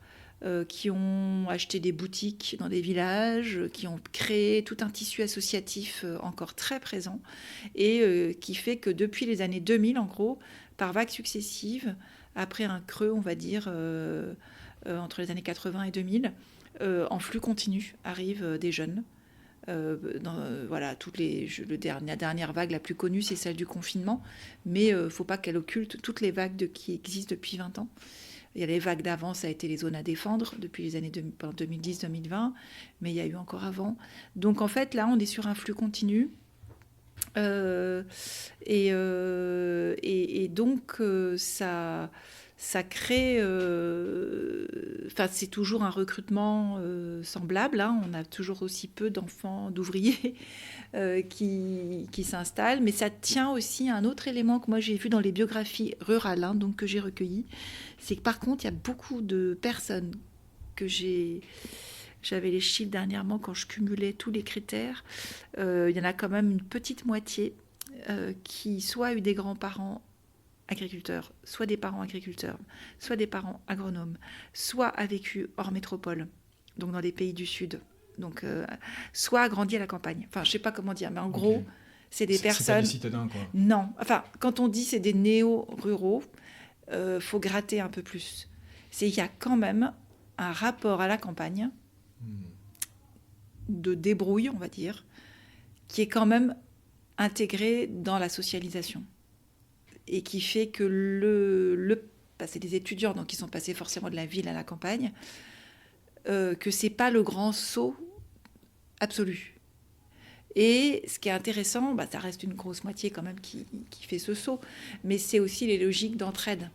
qui ont acheté des boutiques dans des villages, qui ont créé tout un tissu associatif encore très présent, et qui fait que depuis les années 2000, en gros, par vagues successives, après un creux, on va dire, entre les années 80 et 2000, en flux continu arrivent des jeunes. Voilà, la dernière vague la plus connue, c'est celle du confinement, mais il ne faut pas qu'elle occulte toutes les vagues qui existent depuis 20 ans. Il y a les vagues d'avant, ça a été les zones à défendre depuis les années 2010-2020, mais il y a eu encore avant. Donc en fait, là, on est sur un flux continu. Et donc, ça crée... c'est toujours un recrutement semblable. On a toujours aussi peu d'enfants, d'ouvriers qui s'installent. Mais ça tient aussi à un autre élément que moi j'ai vu dans les biographies rurales, donc que j'ai recueillies. C'est que par contre, il y a beaucoup de personnes que j'ai J'avais les chiffres dernièrement quand je cumulais tous les critères. Il y en a quand même une petite moitié qui soit a eu des grands-parents agriculteurs, soit des parents agriculteurs, soit des parents agronomes, soit a vécu hors métropole, donc dans les pays du Sud, donc soit a grandi à la campagne. Enfin, je ne sais pas comment dire, mais en gros, c'est des personnes... C'est pas des citadins, quoi. Non. Enfin, quand on dit c'est des néo-ruraux, faut gratter un peu plus. Il y a quand même un rapport à la campagne de débrouille, on va dire, qui est quand même intégré dans la socialisation et qui fait que c'est des étudiants, donc ils sont passés forcément de la ville à la campagne, que c'est pas le grand saut absolu. Et ce qui est intéressant, ça reste une grosse moitié quand même qui fait ce saut, mais c'est aussi les logiques d'entraide.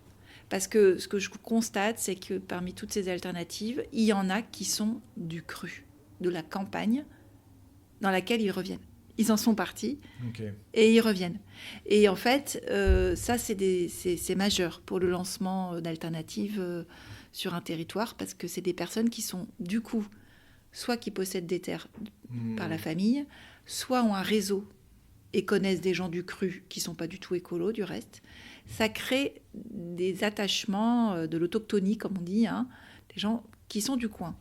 Parce que ce que je constate, c'est que parmi toutes ces alternatives, il y en a qui sont du cru, de la campagne, dans laquelle ils reviennent. Ils en sont partis et ils reviennent. Et en fait, ça, c'est majeur pour le lancement d'alternatives sur un territoire, parce que c'est des personnes qui sont, du coup, soit qui possèdent des terres par la famille, soit ont un réseau et connaissent des gens du cru qui ne sont pas du tout écolos, du reste. Ça crée des attachements de l'autochtonie, comme on dit, des gens qui sont du coin.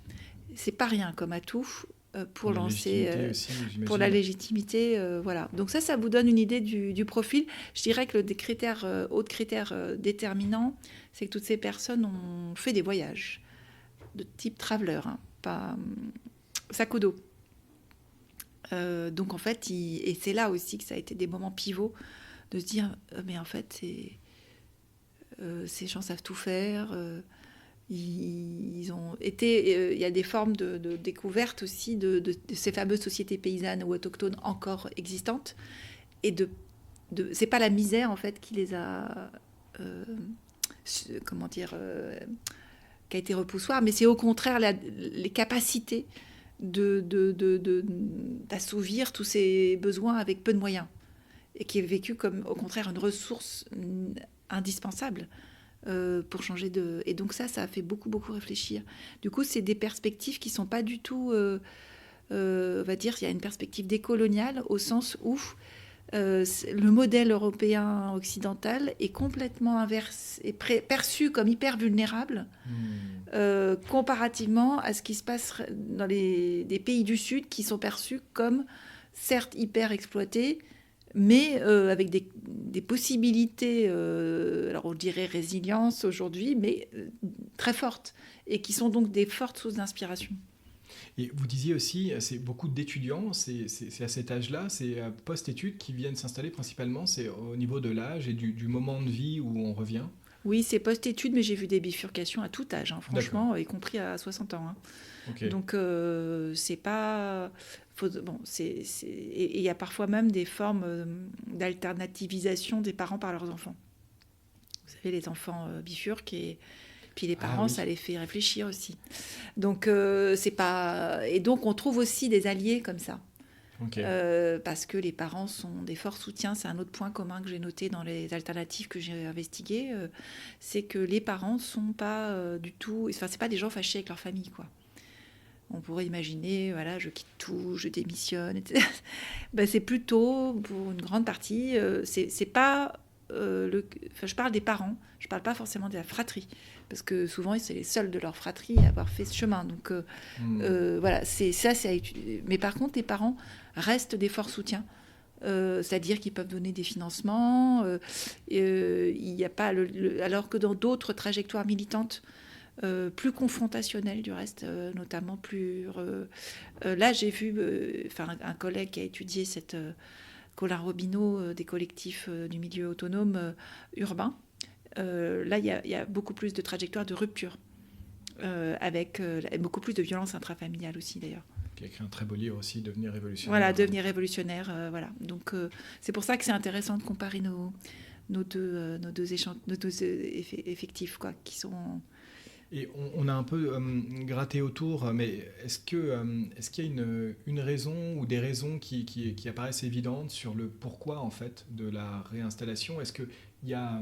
C'est pas rien comme atout pour lancer, aussi, pour la légitimité. Voilà. Donc ça vous donne une idée du profil. Je dirais que autre critère déterminant, c'est que toutes ces personnes ont fait des voyages de type traveler, pas sac au dos. Donc en fait, et c'est là aussi que ça a été des moments pivots de se dire, mais en fait, ces gens savent tout faire. Ils ont été, il y a des formes de découverte aussi de ces fameuses sociétés paysannes ou autochtones encore existantes. Et c'est pas la misère en fait qui les a, qui a été repoussoire, mais c'est au contraire les capacités d'assouvir tous ces besoins avec peu de moyens, et qui est vécu comme au contraire une ressource indispensable pour changer de... Et donc ça a fait beaucoup réfléchir. Du coup, c'est des perspectives qui sont pas du tout... on va dire, il y a une perspective décoloniale au sens où le modèle européen occidental est complètement inverse et perçu comme hyper vulnérable comparativement à ce qui se passe dans des pays du Sud qui sont perçus comme certes hyper exploités, mais avec des possibilités, alors on dirait résilience aujourd'hui, mais très fortes, et qui sont donc des fortes sources d'inspiration. Et vous disiez aussi, c'est beaucoup d'étudiants, c'est à cet âge-là, c'est post-études qui viennent s'installer principalement, c'est au niveau de l'âge et du moment de vie où on revient. Oui, c'est post-études, mais j'ai vu des bifurcations à tout âge, franchement, y compris à 60 ans. Okay. Donc, c'est pas... Et il y a parfois même des formes d'alternativisation des parents par leurs enfants. Vous savez, les enfants bifurquent et... Puis les parents, ça les fait réfléchir aussi. Donc, c'est pas... Et donc, on trouve aussi des alliés comme ça. Parce que les parents sont des forts soutiens. C'est un autre point commun que j'ai noté dans les alternatives que j'ai investiguées. C'est que les parents sont pas du tout... Enfin, c'est pas des gens fâchés avec leur famille, quoi. On pourrait imaginer, voilà, je quitte tout, je démissionne, etc. C'est plutôt, pour une grande partie, c'est pas... Enfin, je parle des parents, je parle pas forcément de la fratrie, parce que souvent c'est les seuls de leur fratrie à avoir fait ce chemin. Donc voilà, c'est ça, c'est à étudier. Mais par contre, les parents restent des forts soutiens, c'est-à-dire qu'ils peuvent donner des financements. Il y a pas alors que dans d'autres trajectoires militantes plus confrontationnelles du reste, notamment plus. Là, j'ai vu, un collègue qui a étudié cette. Colin Robineau, des collectifs du milieu autonome urbain. Là, il y a beaucoup plus de trajectoires de rupture, avec beaucoup plus de violence intrafamiliale aussi, d'ailleurs. Qui a écrit un très beau livre aussi, Devenir révolutionnaire. Voilà, Devenir révolutionnaire, voilà. Donc, c'est pour ça que c'est intéressant de comparer nos deux effectifs, quoi, qui sont... Et on a un peu gratté autour, mais est-ce qu'il y a une raison ou des raisons qui apparaissent évidentes sur le pourquoi en fait de la réinstallation ? Est-ce qu'il il y a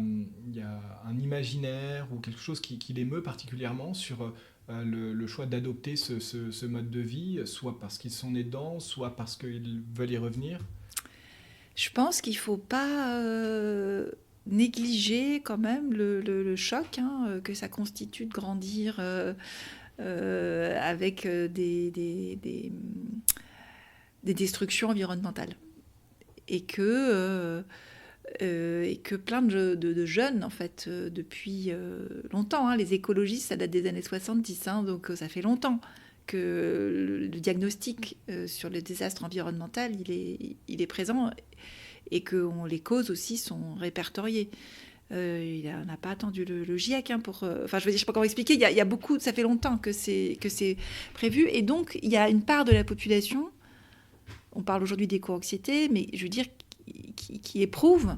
un imaginaire ou quelque chose qui l'émeut particulièrement sur le choix d'adopter ce mode de vie, soit parce qu'ils sont nés dedans, soit parce qu'ils veulent y revenir? Je pense qu'il ne faut pas négliger quand même le choc que ça constitue de grandir avec des destructions environnementales. Et que plein de jeunes, en fait, depuis longtemps, les écologistes, ça date des années 70, donc ça fait longtemps que le diagnostic sur le désastre environnemental, il est présent et que les causes aussi sont répertoriées. Il n'a pas attendu le GIEC pour... Enfin, je ne sais pas comment expliquer. Il y a beaucoup... Ça fait longtemps que c'est prévu. Et donc, il y a une part de la population, on parle aujourd'hui d'éco-anxiété, mais je veux dire, qui éprouve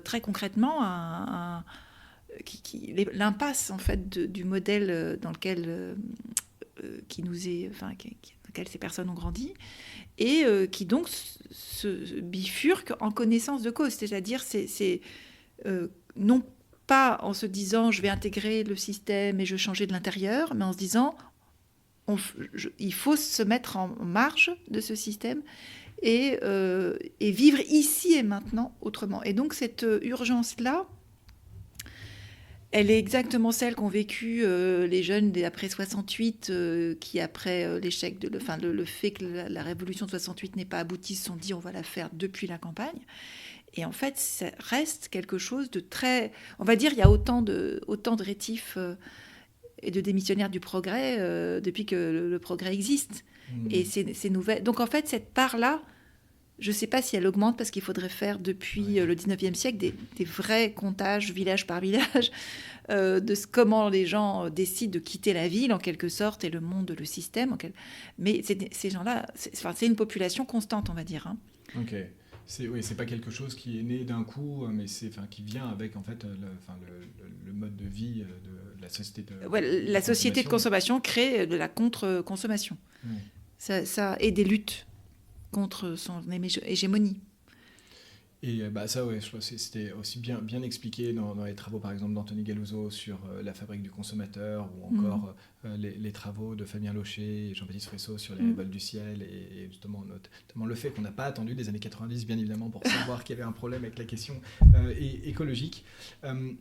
très concrètement l'impasse, en fait, du modèle dans lequel... dans lequel ces personnes ont grandi, et qui donc se bifurquent en connaissance de cause. C'est-à-dire, non pas en se disant je vais intégrer le système et je vais changer de l'intérieur, mais en se disant il faut se mettre en marge de ce système et vivre ici et maintenant autrement. Et donc cette urgence-là, elle est exactement celle qu'ont vécu les jeunes après 68, qui après l'échec, le fait que la révolution de 68 n'ait pas abouti, se sont dit on va la faire depuis la campagne. Et en fait, ça reste quelque chose de très... On va dire, il y a autant de rétifs et de démissionnaires du progrès depuis que le progrès existe. Et c'est nouvelle. Donc en fait, cette part-là, je ne sais pas si elle augmente, parce qu'il faudrait faire depuis le 19e siècle des vrais comptages, village par village, de comment les gens décident de quitter la ville, en quelque sorte, et le monde, le système. Mais ces gens-là, c'est une population constante, on va dire. Ok. C'est pas quelque chose qui est né d'un coup, mais qui vient avec en fait le mode de vie de la société la société de consommation crée de la contre-consommation. Ça, et des luttes contre son hégémonie. Et ça, je crois que c'était aussi bien expliqué dans les travaux, par exemple, d'Anthony Galuzzo sur la fabrique du consommateur, ou encore les travaux de Fabien Locher et Jean-Baptiste Fresso sur les révoltes du ciel, et justement, notamment le fait qu'on n'a pas attendu les années 90, bien évidemment, pour savoir qu'il y avait un problème avec la question écologique. Une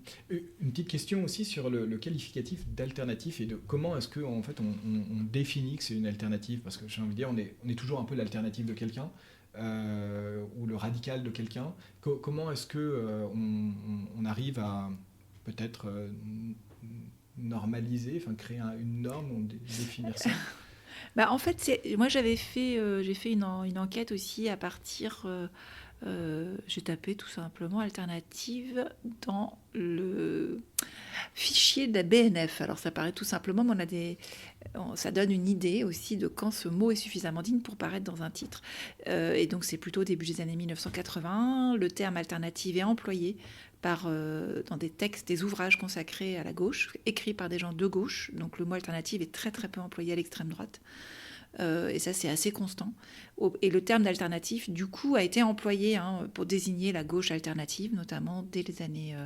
petite question aussi sur le qualificatif d'alternatif, et de comment est-ce qu'en fait, on définit que c'est une alternative, parce que j'ai envie de dire, on est toujours un peu l'alternative de quelqu'un. Ou le radical de quelqu'un. Comment est-ce que on arrive à peut-être normaliser, créer une norme, définir ça? En fait, moi j'ai fait une enquête aussi à partir... j'ai tapé tout simplement alternative dans le fichier de la BNF. Alors ça paraît tout simplement, mais ça donne une idée aussi de quand ce mot est suffisamment digne pour paraître dans un titre. Et donc c'est plutôt au début des années 1980. Le terme alternative est employé dans des textes, des ouvrages consacrés à la gauche, écrits par des gens de gauche. Donc le mot alternative est très très peu employé à l'extrême droite. Et ça, c'est assez constant. Et le terme d'alternatif, du coup, a été employé pour désigner la gauche alternative, notamment dès les années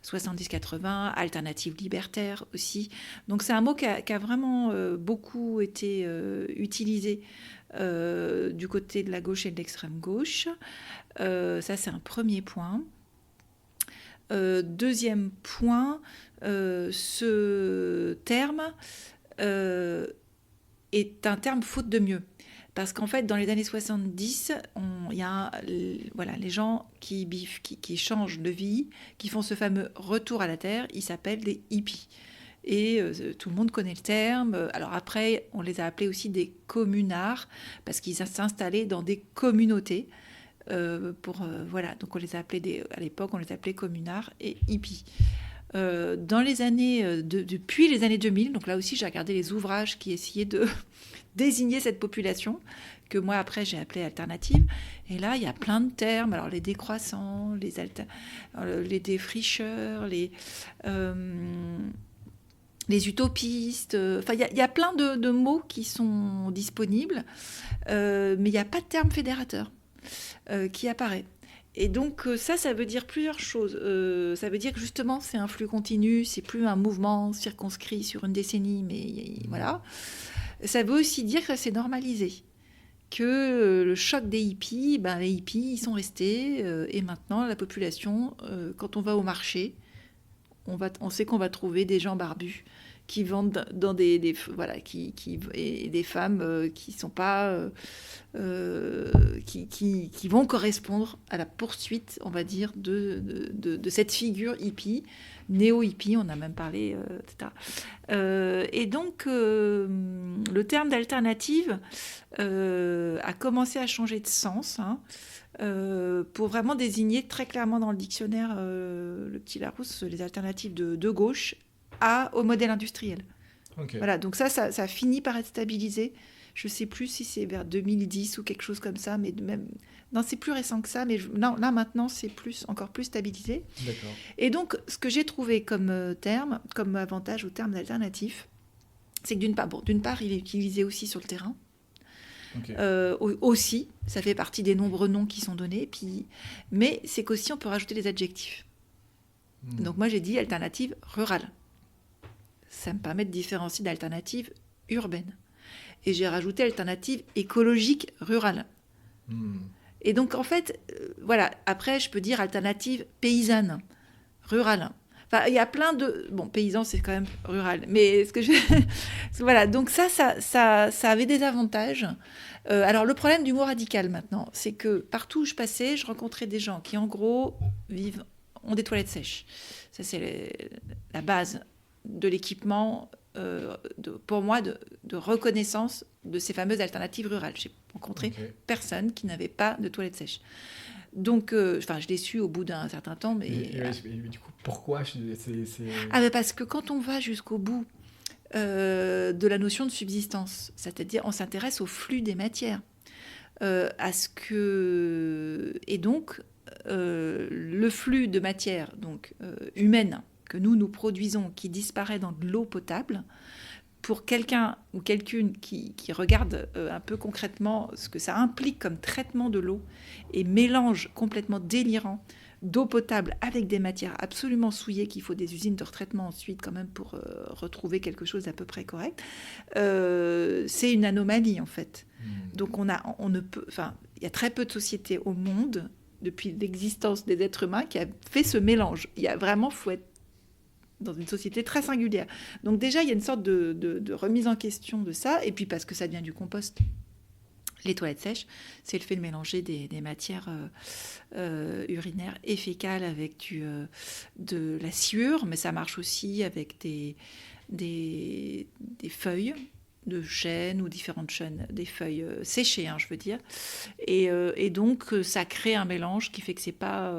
70-80, alternative libertaire aussi. Donc c'est un mot qui a vraiment beaucoup été utilisé du côté de la gauche et de l'extrême gauche. Ça, c'est un premier point. Deuxième point, ce terme... est un terme faute de mieux. Parce qu'en fait, dans les années 70, il y a les gens qui changent de vie, qui font ce fameux retour à la Terre, ils s'appellent des hippies. Et tout le monde connaît le terme. Alors après, on les a appelés aussi des communards, parce qu'ils s'installaient dans des communautés. Donc on les a appelés à l'époque, on les appelait communards et hippies. Dans les années depuis les années 2000, donc là aussi j'ai regardé les ouvrages qui essayaient de désigner cette population, que moi après j'ai appelée alternative, et là il y a plein de termes, alors les décroissants, les défricheurs, les utopistes, il y a plein de mots qui sont disponibles, mais il n'y a pas de terme fédérateur qui apparaît. Et donc ça veut dire plusieurs choses. Ça veut dire que justement, c'est un flux continu, c'est plus un mouvement circonscrit sur une décennie, mais voilà. Ça veut aussi dire que ça s'est normalisé. Que le choc des hippies, les hippies, ils sont restés, et maintenant, la population, quand on va au marché, on sait qu'on va trouver des gens barbus qui vendent dans voilà, et des femmes qui sont pas qui vont correspondre à la poursuite, on va dire, de cette figure hippie, néo-hippie, on a même parlé, etc. Et donc, le terme d'alternative a commencé à changer de sens, hein, pour vraiment désigner très clairement dans le dictionnaire, le petit Larousse, les alternatives de gauche au modèle industriel. Ok. Voilà, donc ça finit par être stabilisé. Je ne sais plus si c'est vers 2010 ou quelque chose comme ça, mais même... Non, c'est plus récent que ça, mais non, là maintenant c'est encore plus stabilisé. D'accord. Et donc, ce que j'ai trouvé comme terme, comme avantage au terme d'alternatif, c'est que d'une part, il est utilisé aussi sur le terrain. Ok. Aussi, ça fait partie des nombreux noms qui sont donnés, mais c'est qu'aussi on peut rajouter des adjectifs. Donc moi j'ai dit alternative rurale. Ça me permet de différencier d'alternative urbaine. Et j'ai rajouté alternative écologique rurale. Et donc en fait, voilà, après je peux dire alternative paysanne, rurale. Enfin, il y a plein de... Bon, paysan, c'est quand même rural. Mais ce que je... Voilà, donc ça avait des avantages. Alors, le problème du mot radical, maintenant, c'est que partout où je passais, je rencontrais des gens qui, en gros, ont des toilettes sèches. Ça, c'est la base de l'équipement, pour moi, de reconnaissance de ces fameuses alternatives rurales. J'ai rencontré personne qui n'avait pas de toilettes sèches. Donc, je l'ai su au bout d'un certain temps. Mais du coup, pourquoi parce que quand on va jusqu'au bout de la notion de subsistance, c'est-à-dire on s'intéresse au flux des matières, et donc le flux de matière humaine que nous produisons, qui disparaît dans de l'eau potable, pour quelqu'un ou quelqu'une qui regarde un peu concrètement ce que ça implique comme traitement de l'eau et mélange complètement délirant d'eau potable avec des matières absolument souillées, qu'il faut des usines de retraitement ensuite quand même pour retrouver quelque chose d'à peu près correct, c'est une anomalie en fait. Donc il y a très peu de sociétés au monde depuis l'existence des êtres humains qui a fait ce mélange. Il y a vraiment, faut être dans une société très singulière. Donc déjà, il y a une sorte de remise en question de ça, et puis parce que ça devient du compost. Les toilettes sèches, c'est le fait de mélanger des matières urinaires et fécales avec de la sciure, mais ça marche aussi avec des feuilles de chêne ou différentes chênes, des feuilles séchées, je veux dire. Et donc, ça crée un mélange qui fait que c'est pas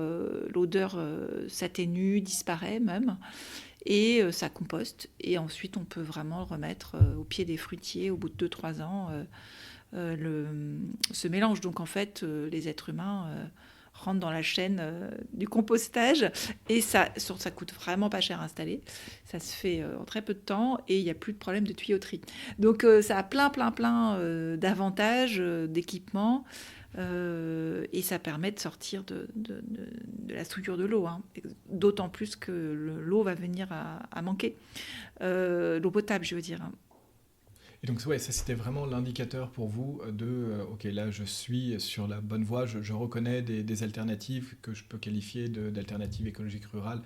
l'odeur s'atténue, disparaît même. Et ça composte. Et ensuite, on peut vraiment le remettre au pied des fruitiers au bout de 2-3 ans, ce mélange. Donc, en fait, les êtres humains rentrent dans la chaîne du compostage. Et ça coûte vraiment pas cher à installer. Ça se fait en très peu de temps et il n'y a plus de problème de tuyauterie. Donc, ça a plein d'avantages, d'équipements. Et ça permet de sortir de la souillure de l'eau, d'autant plus que l'eau va venir à manquer, l'eau potable, je veux dire. Et donc, ça c'était vraiment l'indicateur pour vous ok, là je suis sur la bonne voie, je reconnais des alternatives que je peux qualifier d'alternatives écologiques rurales,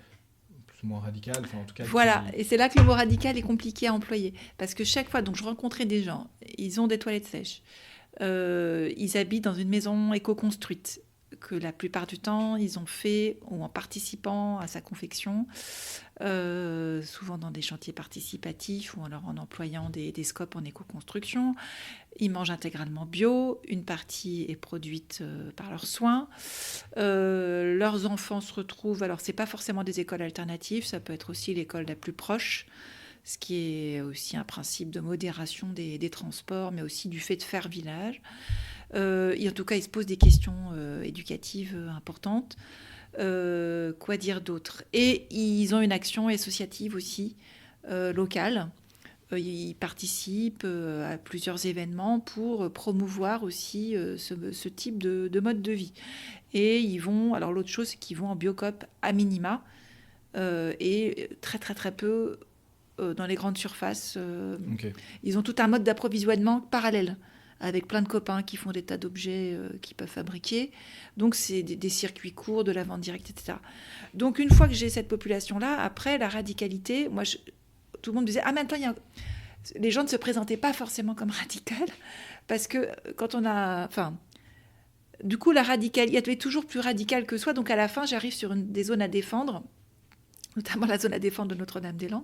plus ou moins radicales, en tout cas. Voilà, et c'est là que le mot radical est compliqué à employer, parce que chaque fois, donc je rencontrais des gens, ils ont des toilettes sèches. Ils habitent dans une maison éco-construite que la plupart du temps ils ont fait ou en participant à sa confection, souvent dans des chantiers participatifs ou alors en employant des scopes en éco-construction. Ils mangent intégralement bio, une partie est produite par leurs soins. Leurs enfants se retrouvent, alors c'est pas forcément des écoles alternatives, ça peut être aussi l'école la plus proche, ce qui est aussi un principe de modération des transports, mais aussi du fait de faire village. Et en tout cas, ils se posent des questions éducatives importantes. Quoi dire d'autre ? Et ils ont une action associative aussi, locale. Ils participent à plusieurs événements pour promouvoir aussi ce type de mode de vie. Et ils vont, alors l'autre chose, c'est qu'ils vont en biocoop à minima, et très très très peu dans les grandes surfaces. Ok. Ils ont tout un mode d'approvisionnement parallèle, avec plein de copains qui font des tas d'objets qu'ils peuvent fabriquer. Donc c'est des circuits courts, de la vente directe, etc. Donc une fois que j'ai cette population-là, après la radicalité, tout le monde me disait, ah maintenant les gens ne se présentaient pas forcément comme radicales, parce que quand on a... Enfin, du coup, il y avait toujours plus radical que soi. Donc à la fin, j'arrive sur des zones à défendre, notamment la zone à défendre de Notre-Dame-des-Landes,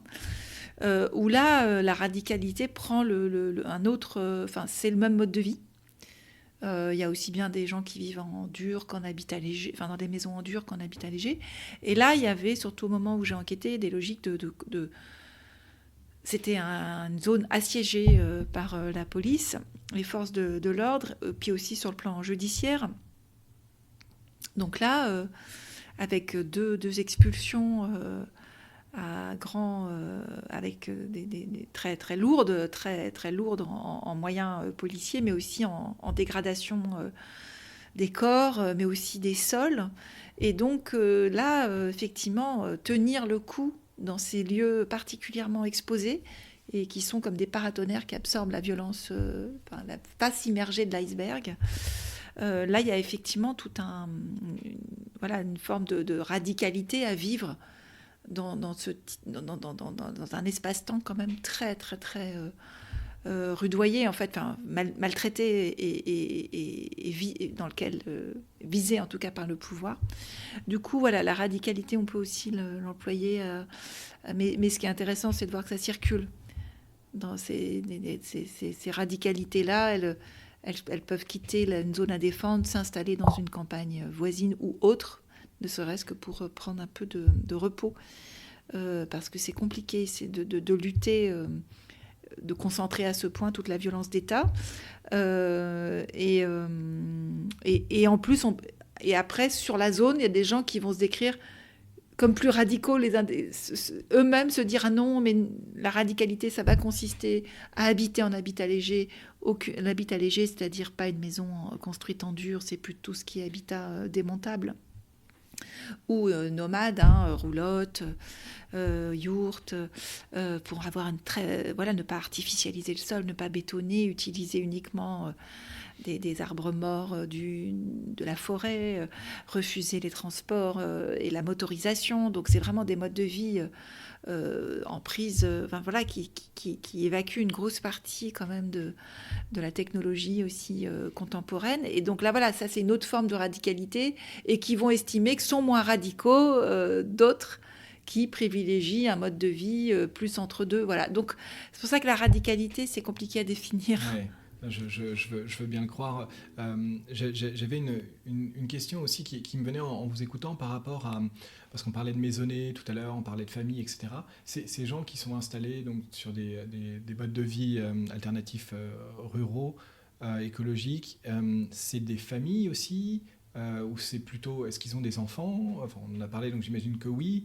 où là, la radicalité prend un autre... Enfin, c'est le même mode de vie. Il y a aussi bien des gens qui vivent en dur qu'en habitat léger, enfin dans des maisons en dur qu'en habitat léger. Et là, il y avait, surtout au moment où j'ai enquêté, des logiques c'était une zone assiégée par la police, les forces de l'ordre, puis aussi sur le plan judiciaire. Donc là, avec deux expulsions avec des très très lourdes, très lourdes en moyens policiers, mais aussi en dégradation des corps, mais aussi des sols. Et donc là, effectivement, tenir le coup dans ces lieux particulièrement exposés et qui sont comme des paratonnerres qui absorbent la violence, la face immergée de l'iceberg. Là, il y a effectivement une forme de radicalité à vivre dans un espace-temps quand même très, très, très rudoyé, en fait, maltraité et dans lequel visé en tout cas par le pouvoir. Du coup, voilà, la radicalité, on peut aussi l'employer, mais ce qui est intéressant, c'est de voir que ça circule. Dans ces radicalités-là, elles peuvent quitter une zone à défendre, s'installer dans une campagne voisine ou autre, ne serait-ce que pour prendre un peu de repos. Parce que c'est compliqué, c'est de lutter, de concentrer à ce point toute la violence d'État. Et en plus, et après, sur la zone, il y a des gens qui vont se décrire comme plus radicaux, eux-mêmes se dire ah non, mais la radicalité, ça va consister à habiter en habitat léger. L'habitat léger, c'est-à-dire pas une maison construite en dur, c'est plutôt ce qui est habitat démontable. Ou nomade, roulotte, yourte, pour avoir ne pas artificialiser le sol, ne pas bétonner, utiliser uniquement des arbres morts de la forêt, refuser les transports et la motorisation. Donc c'est vraiment des modes de vie en prise, qui évacuent une grosse partie quand même de la technologie aussi contemporaine. Et donc là, voilà, ça c'est une autre forme de radicalité et qui vont estimer que sont moins radicaux d'autres qui privilégient un mode de vie plus entre deux. Voilà. Donc c'est pour ça que la radicalité, c'est compliqué à définir. Ouais. Je veux bien le croire. J'avais une question aussi qui me venait en vous écoutant par rapport à... Parce qu'on parlait de maisonnée tout à l'heure, on parlait de famille, etc. Ces gens qui sont installés donc, sur des modes de vie alternatifs ruraux, écologiques, c'est des familles aussi ou c'est plutôt... Est-ce qu'ils ont des enfants? Enfin, on en a parlé, donc j'imagine que oui.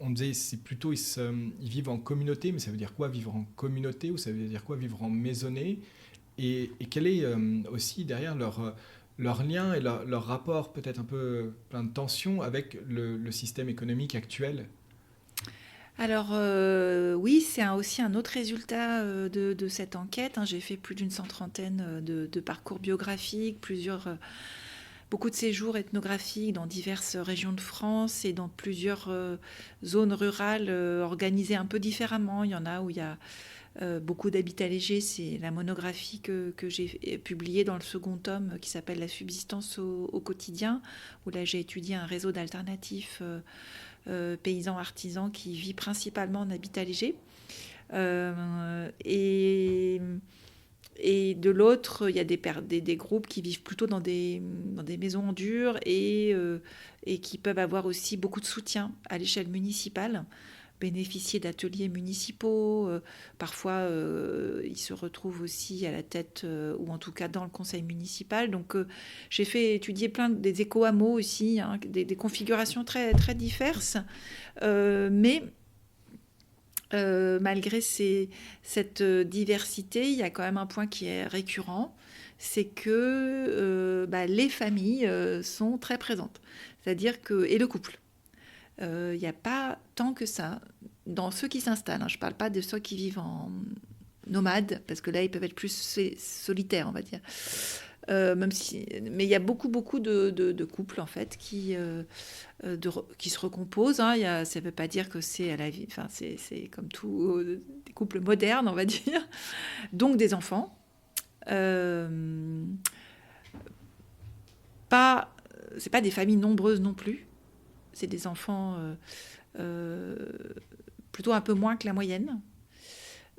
On disait c'est plutôt ils vivent en communauté, mais ça veut dire quoi vivre en communauté ou ça veut dire quoi vivre en maisonnée et quel est aussi derrière leur lien et leur rapport peut-être un peu plein de tensions avec le système économique actuel? Alors oui, c'est aussi un autre résultat de cette enquête. J'ai fait plus d'une 130aine de parcours biographiques, beaucoup de séjours ethnographiques dans diverses régions de France et dans plusieurs zones rurales organisées un peu différemment. Il y en a où il y a beaucoup d'habitats légers. C'est la monographie que j'ai publiée dans le second tome qui s'appelle La subsistance au quotidien, où là j'ai étudié un réseau d'alternatifs paysans artisans qui vit principalement en habitat léger. Et de l'autre, il y a des groupes qui vivent plutôt dans des maisons en dur et qui peuvent avoir aussi beaucoup de soutien à l'échelle municipale, bénéficier d'ateliers municipaux. Parfois, ils se retrouvent aussi à la tête, ou en tout cas dans le conseil municipal. Donc, j'ai fait étudier des éco-hameaux aussi, des configurations très, très diverses. Mais malgré cette diversité, il y a quand même un point qui est récurrent, c'est que les familles sont très présentes. C'est-à-dire que, et le couple. Il n'y a pas tant que ça dans ceux qui s'installent. Je ne parle pas de ceux qui vivent en nomade, parce que là, ils peuvent être plus solitaires, on va dire. Mais il y a beaucoup de couples, en fait, qui se recomposent. Ça ne veut pas dire que c'est à la vie... Enfin, c'est comme tous des couples modernes, on va dire. Donc, des enfants. C'est pas des familles nombreuses non plus. C'est des enfants plutôt un peu moins que la moyenne.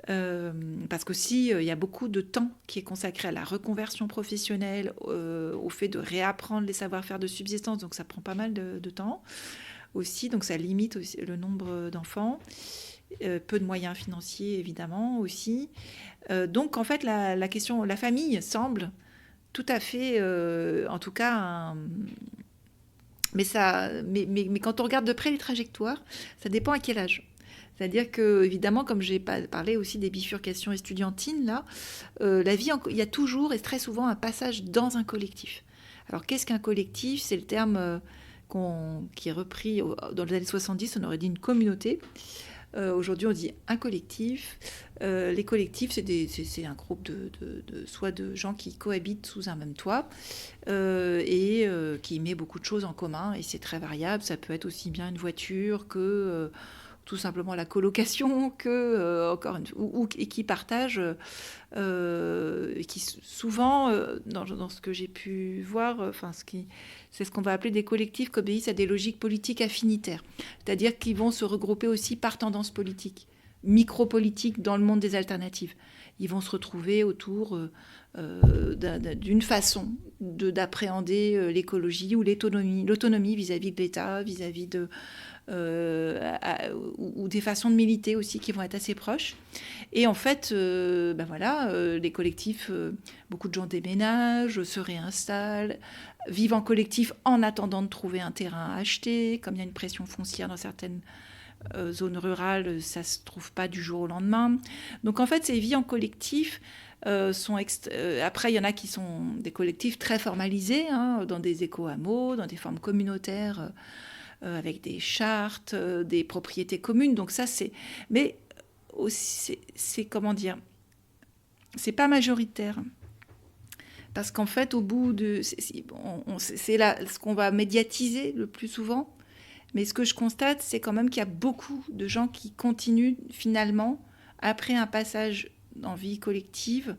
Parce qu'aussi, il y a beaucoup de temps qui est consacré à la reconversion professionnelle, au fait de réapprendre les savoir-faire de subsistance, donc ça prend pas mal de temps aussi, donc ça limite aussi le nombre d'enfants. Peu de moyens financiers, évidemment, aussi. Donc, en fait, la question, la famille semble tout à fait, en tout cas, mais quand on regarde de près les trajectoires, ça dépend à quel âge. C'est-à-dire que, évidemment, comme j'ai parlé aussi des bifurcations estudiantines, là, la vie, il y a toujours et très souvent un passage dans un collectif. Alors, qu'est-ce qu'un collectif ? C'est le terme qui est repris dans les années 70, on aurait dit une communauté. Aujourd'hui, on dit un collectif. Les collectifs, c'est un groupe soit de gens qui cohabitent sous un même toit et qui met beaucoup de choses en commun. Et c'est très variable. Ça peut être aussi bien une voiture que tout simplement la colocation, et qui partagent, et qui souvent, dans ce que j'ai pu voir, c'est ce qu'on va appeler des collectifs qui obéissent à des logiques politiques affinitaires. C'est-à-dire qu'ils vont se regrouper aussi par tendance politique, micro-politique dans le monde des alternatives. Ils vont se retrouver autour d'une façon d'appréhender l'écologie ou l'autonomie vis-à-vis de l'État, vis-à-vis de... ou des façons de militer aussi qui vont être assez proches. Et en fait, les collectifs, beaucoup de gens déménagent, se réinstallent, vivent en collectif en attendant de trouver un terrain à acheter. Comme il y a une pression foncière dans certaines zones rurales, ça ne se trouve pas du jour au lendemain. Donc en fait, ces vies en collectif après, il y en a qui sont des collectifs très formalisés, dans des éco-hameaux, dans des formes communautaires, avec des chartes, des propriétés communes. Donc ça, mais aussi, c'est comment dire, c'est pas majoritaire. Parce qu'en fait, au bout de... C'est là ce qu'on va médiatiser le plus souvent. Mais ce que je constate, c'est quand même qu'il y a beaucoup de gens qui continuent finalement, après un passage en vie collective,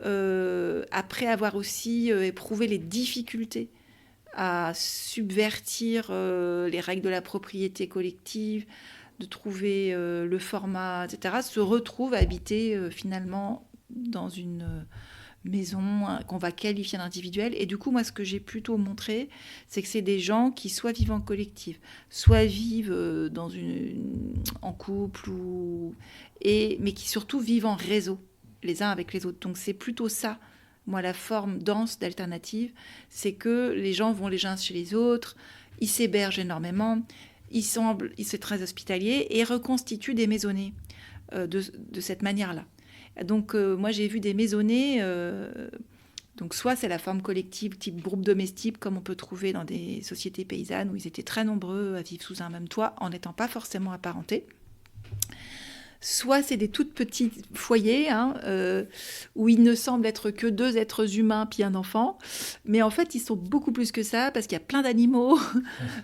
après avoir aussi éprouvé les difficultés à subvertir les règles de la propriété collective, de trouver le format, etc., se retrouvent à habiter finalement dans une maison qu'on va qualifier d'individuelle. Et du coup, moi, ce que j'ai plutôt montré, c'est que c'est des gens qui soit vivent en collectif, soit vivent en couple, mais qui surtout vivent en réseau, les uns avec les autres. Donc c'est plutôt ça, moi, la forme dense d'alternative, c'est que les gens vont les uns chez les autres, ils s'hébergent énormément, c'est très hospitalier et reconstituent des maisonnées de cette manière-là. Donc, moi, j'ai vu des maisonnées. Donc, soit c'est la forme collective, type groupe domestique, comme on peut trouver dans des sociétés paysannes où ils étaient très nombreux à vivre sous un même toit en n'étant pas forcément apparentés. Soit c'est des tout petits foyers où il ne semble être que 2 êtres humains puis un enfant. Mais en fait, ils sont beaucoup plus que ça parce qu'il y a plein d'animaux,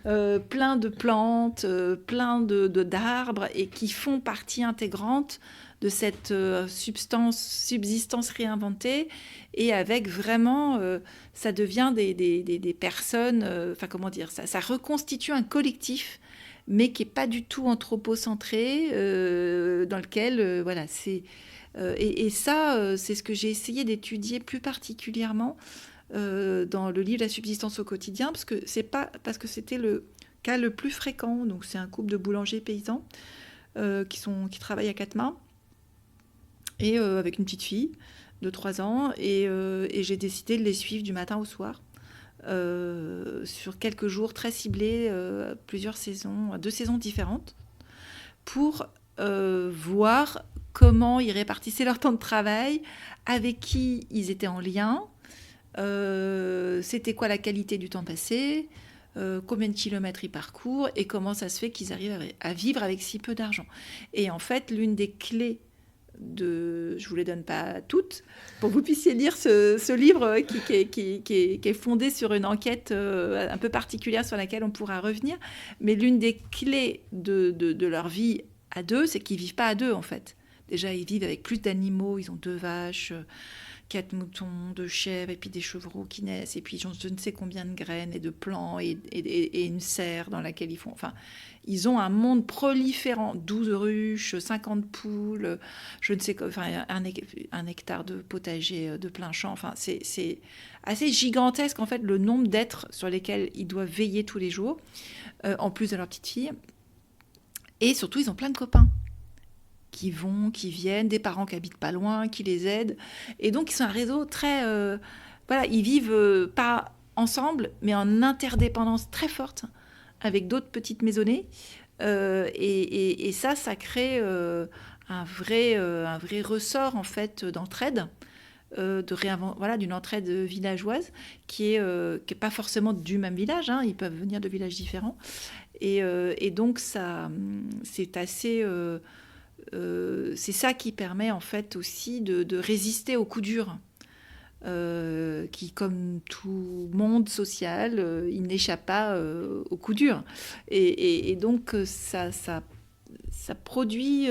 plein de plantes, plein d'arbres et qui font partie intégrante de cette subsistance réinventée. Et avec vraiment, ça devient des personnes, ça reconstitue un collectif mais qui n'est pas du tout anthropocentré, dans lequel, c'est... et ça, c'est ce que j'ai essayé d'étudier plus particulièrement dans le livre « La subsistance au quotidien », parce que c'était le cas le plus fréquent. Donc, c'est un couple de boulangers paysans qui travaillent à 4 mains, et avec une petite fille de 3 ans, et j'ai décidé de les suivre du matin au soir. Sur quelques jours très ciblés, 2 saisons différentes, pour voir comment ils répartissaient leur temps de travail, avec qui ils étaient en lien, c'était quoi la qualité du temps passé, combien de kilomètres ils parcourent et comment ça se fait qu'ils arrivent à vivre avec si peu d'argent. Et en fait, l'une des clés je ne vous les donne pas toutes, pour que vous puissiez lire ce livre qui est fondé sur une enquête un peu particulière sur laquelle on pourra revenir. Mais l'une des clés de leur vie à deux, c'est qu'ils ne vivent pas à deux, en fait. Déjà, ils vivent avec plus d'animaux, ils ont 2 vaches, 4 moutons, 2 chèvres, et puis des chevreaux qui naissent, et puis je ne sais combien de graines et de plants, et une serre dans laquelle ils font... Enfin, ils ont un monde proliférant, 12 ruches, 50 poules, je ne sais quoi, enfin, un hectare de potager de plein champ. Enfin, c'est assez gigantesque, en fait, le nombre d'êtres sur lesquels ils doivent veiller tous les jours, en plus de leur petite fille. Et surtout, ils ont plein de copains qui vont, qui viennent, des parents qui habitent pas loin, qui les aident. Et donc, ils sont un réseau très... voilà, ils vivent pas ensemble, mais en interdépendance très forte, avec d'autres petites maisonnées. Et ça crée un vrai ressort, en fait, d'entraide, voilà, d'une entraide villageoise qui est pas forcément du même village, hein, ils peuvent venir de villages différents. Et donc, ça, c'est assez... c'est ça qui permet en fait aussi de résister aux coups durs, qui, comme tout monde social, il n'échappe pas aux coups durs. Et donc ça produit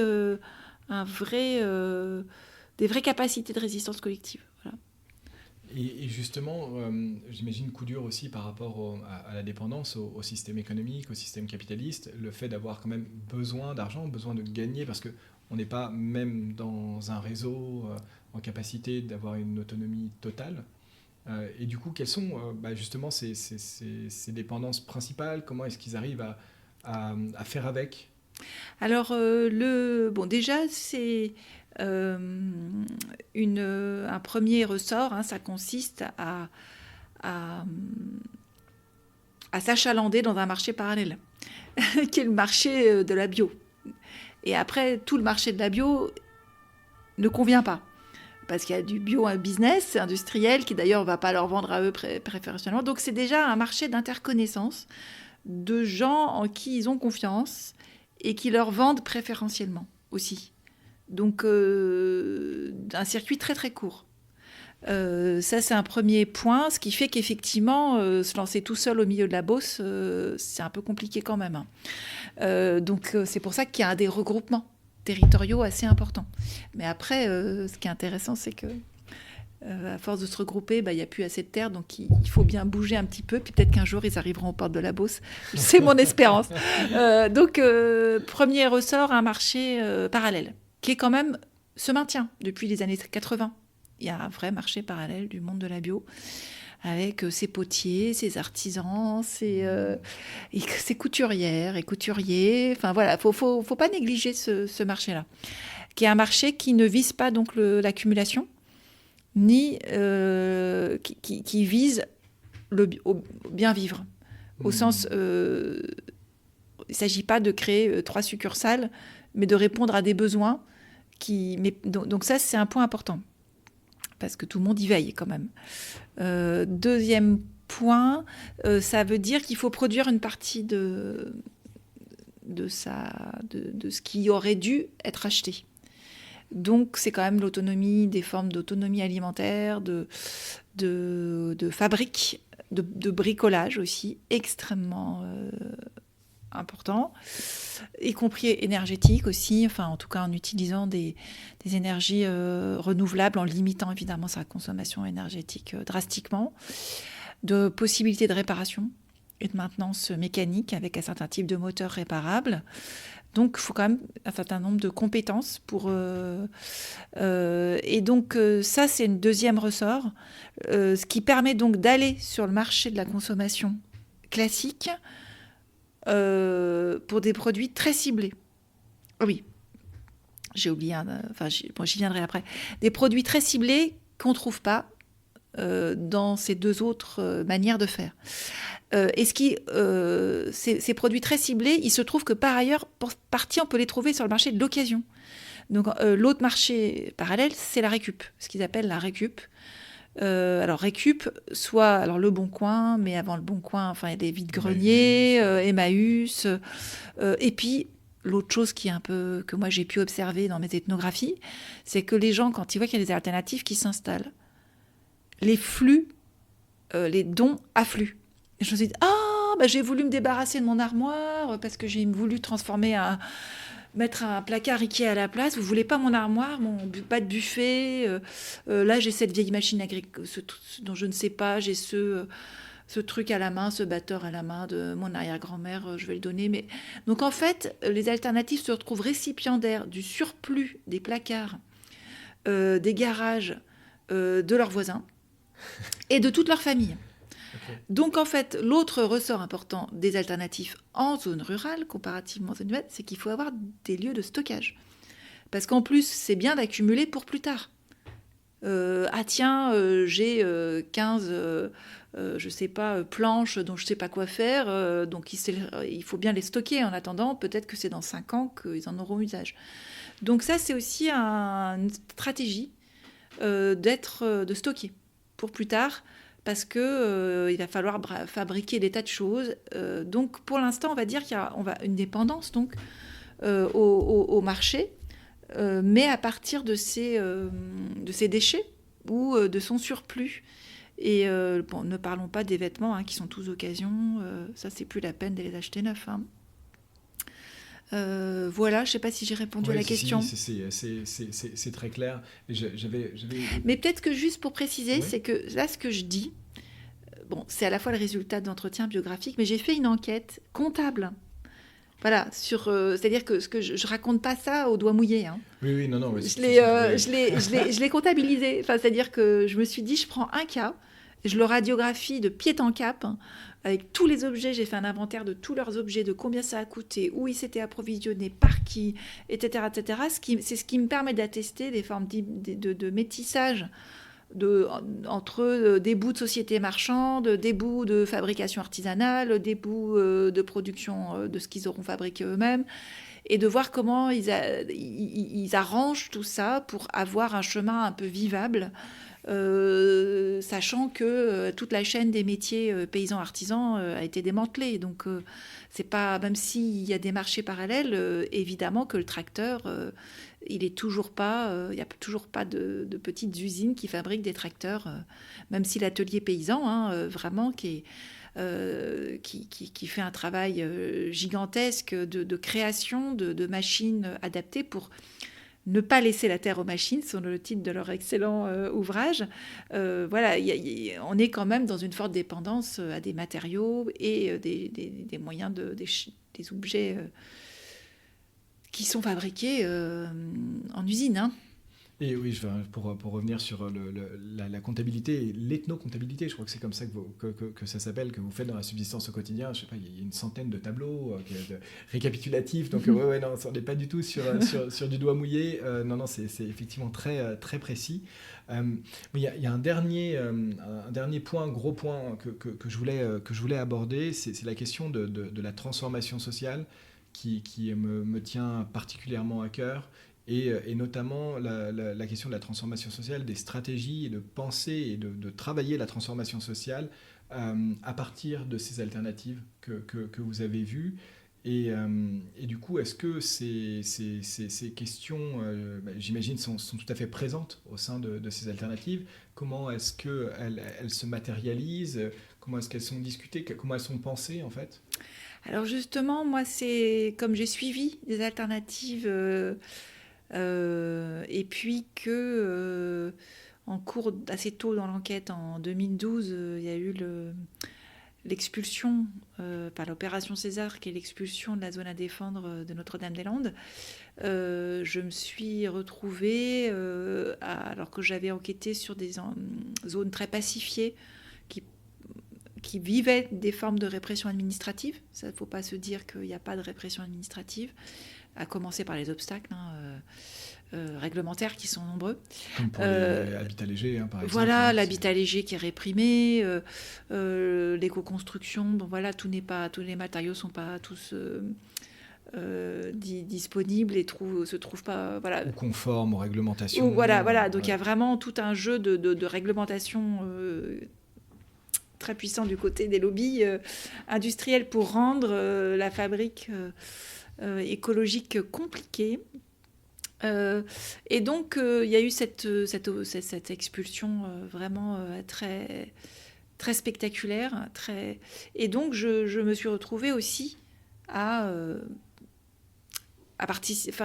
des vraies capacités de résistance collective. Voilà. Et justement, j'imagine coup dur aussi par rapport à la dépendance au système économique, au système capitaliste, le fait d'avoir quand même besoin d'argent, besoin de gagner, parce qu'on n'est pas même dans un réseau en capacité d'avoir une autonomie totale. Et du coup, quelles sont justement ces dépendances principales? Comment est-ce qu'ils arrivent à faire avec? Alors, déjà, c'est... un premier ressort, hein, ça consiste à s'achalander dans un marché parallèle, qui est le marché de la bio. Et après, tout le marché de la bio ne convient pas, parce qu'il y a du bio business industriel, qui d'ailleurs ne va pas leur vendre à eux préférentiellement. Donc c'est déjà un marché d'interconnaissance, de gens en qui ils ont confiance, et qui leur vendent préférentiellement aussi. Donc, un circuit très, très court. Ça, c'est un premier point, ce qui fait qu'effectivement, se lancer tout seul au milieu de la Beauce, c'est un peu compliqué quand même. Donc, c'est pour ça qu'il y a des regroupements territoriaux assez importants. Mais après, ce qui est intéressant, c'est que à force de se regrouper, il n'y a plus assez de terre, donc il faut bien bouger un petit peu. Puis peut-être qu'un jour, ils arriveront aux portes de la Beauce. C'est mon espérance. Donc, premier ressort, un marché parallèle, qui est quand même se maintient depuis les années 80. Il y a un vrai marché parallèle du monde de la bio, avec ses potiers, ses artisans, ses couturières et couturiers. Enfin voilà, faut pas négliger ce marché-là, qui est un marché qui ne vise pas donc l'accumulation, ni qui vise au bien vivre, au sens... il ne s'agit pas de créer 3 succursales, mais de répondre à des besoins. Donc ça, c'est un point important, parce que tout le monde y veille quand même. Deuxième point, ça veut dire qu'il faut produire une partie de ce qui aurait dû être acheté. Donc c'est quand même l'autonomie, des formes d'autonomie alimentaire, de fabrique, de bricolage aussi, extrêmement important, y compris énergétique aussi, enfin en tout cas en utilisant des énergies renouvelables, en limitant évidemment sa consommation énergétique drastiquement, de possibilités de réparation et de maintenance mécanique avec un certain type de moteur réparable. Donc il faut quand même un certain nombre de compétences pour... et donc ça, c'est une deuxième ressort, ce qui permet donc d'aller sur le marché de la consommation classique, pour des produits très ciblés. Oui, j'ai oublié, j'y viendrai après. Des produits très ciblés qu'on ne trouve pas dans ces 2 autres manières de faire. Et ces produits très ciblés, il se trouve que par ailleurs, pour partie, on peut les trouver sur le marché de l'occasion. Donc l'autre marché parallèle, c'est la récup, ce qu'ils appellent la récup. Alors récup, soit alors Le Bon Coin, mais avant Le Bon Coin, enfin il y a des vide-greniers, Emmaüs, et puis l'autre chose qui est un peu que moi j'ai pu observer dans mes ethnographies, c'est que les gens, quand ils voient qu'il y a des alternatives qui s'installent, les flux, les dons affluent. Et je me suis dit, j'ai voulu me débarrasser de mon armoire parce que j'ai voulu mettre un placard Ikea à la place. Vous voulez pas mon armoire, pas de buffet. Là, j'ai cette vieille machine agricole dont je ne sais pas. J'ai ce truc à la main, ce batteur à la main de mon arrière-grand-mère. Je vais le donner. Mais donc en fait, les alternatives se retrouvent récipiendaires du surplus des placards, des garages, de leurs voisins et de toute leur famille. Okay. Donc en fait, l'autre ressort important des alternatives en zone rurale, comparativement aux zones urbaines, c'est qu'il faut avoir des lieux de stockage. Parce qu'en plus, c'est bien d'accumuler pour plus tard. J'ai 15, je sais pas, planches dont je sais pas quoi faire, donc il faut bien les stocker en attendant. Peut-être que c'est dans 5 ans qu'ils en auront usage. Donc ça, c'est aussi une stratégie de stocker pour plus tard, parce que il va falloir fabriquer des tas de choses. Donc, pour l'instant, on va dire qu'il y a une dépendance donc, au marché, mais à partir de ces déchets ou de son surplus. Et ne parlons pas des vêtements qui sont tous occasion. Ça, c'est plus la peine de les acheter neufs. Voilà, je ne sais pas si j'ai répondu à la question. C'est très clair. Mais peut-être que juste pour préciser, c'est que là, ce que je dis, c'est à la fois le résultat d'entretien biographique, mais j'ai fait une enquête comptable. Voilà, c'est-à-dire que je raconte pas ça au doigt mouillé. Oui, non. Je l'ai comptabilisé. Enfin, c'est-à-dire que je me suis dit, je prends un cas, je le radiographie de pied en cap, avec tous les objets. J'ai fait un inventaire de tous leurs objets, de combien ça a coûté, où ils s'étaient approvisionnés, par qui, etc. C'est ce qui me permet d'attester des formes de métissage entre des bouts de sociétés marchandes, des bouts de fabrication artisanale, des bouts de production de ce qu'ils auront fabriqué eux-mêmes, et de voir comment ils arrangent tout ça pour avoir un chemin un peu vivable, sachant que toute la chaîne des métiers paysans artisans a été démantelée. Donc c'est pas, même s'il y a des marchés parallèles, évidemment que le tracteur il n'y a toujours pas de petites usines qui fabriquent des tracteurs, même si l'atelier paysan, vraiment, qui fait un travail gigantesque de création de machines adaptées pour ne pas laisser la terre aux machines, c'est le titre de leur excellent ouvrage. Voilà, on est quand même dans une forte dépendance à des matériaux et des moyens, des objets qui sont fabriqués en usine. Et oui, pour revenir sur la comptabilité, l'ethno-comptabilité, je crois que c'est comme ça que ça s'appelle, que vous faites dans la subsistance au quotidien. Je sais pas, il y a une centaine de tableaux récapitulatifs, donc non, on n'est pas du tout sur du doigt mouillé. Non, c'est effectivement très, très précis. Il y a un dernier point, gros point que je voulais aborder, c'est la question de la transformation sociale qui me tient particulièrement à cœur. Et notamment la question de la transformation sociale, des stratégies et de penser et de travailler la transformation sociale à partir de ces alternatives que vous avez vues. Et du coup, est-ce que ces questions, j'imagine, sont tout à fait présentes au sein de ces alternatives? Comment est-ce qu'elles se matérialisent? Comment est-ce qu'elles sont discutées? Comment elles sont pensées, en fait? Alors justement, moi, c'est comme j'ai suivi des alternatives... et puis que en cours assez tôt dans l'enquête, en 2012, il y a eu l'expulsion par l'opération César, qui est l'expulsion de la zone à défendre de Notre-Dame-des-Landes. Je me suis retrouvée, alors que j'avais enquêté sur des zones très pacifiées qui vivaient des formes de répression administrative. Ça, il ne faut pas se dire qu'il n'y a pas de répression administrative, à commencer par les obstacles. réglementaires qui sont nombreux. Comme pour l'habitat léger, par exemple. Voilà, l'habitat léger qui est réprimé, l'éco-construction, tous les matériaux sont pas tous disponibles et se trouvent pas, ou conformes aux réglementations. Donc il y a vraiment tout un jeu de réglementation très puissant du côté des lobbies industriels pour rendre la fabrique écologique compliquée. Et donc, il y a eu cette expulsion vraiment très, très spectaculaire. Et donc, je me suis retrouvée aussi à participer,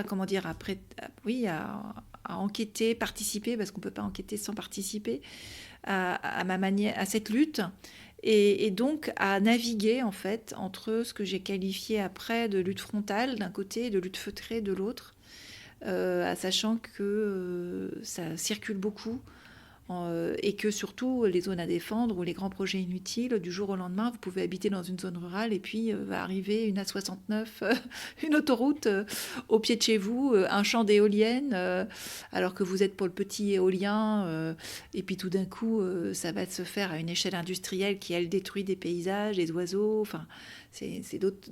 à enquêter, participer, parce qu'on ne peut pas enquêter sans participer, à ma manière, à cette lutte. Et donc à naviguer en fait entre ce que j'ai qualifié après de lutte frontale d'un côté et de lutte feutrée de l'autre. Sachant que ça circule beaucoup et que surtout les zones à défendre ou les grands projets inutiles, du jour au lendemain, vous pouvez habiter dans une zone rurale et puis va arriver une A69, une autoroute au pied de chez vous, un champ d'éoliennes, alors que vous êtes pour le petit éolien, et puis tout d'un coup, ça va se faire à une échelle industrielle qui, elle, détruit des paysages, des oiseaux, enfin... C'est d'autres,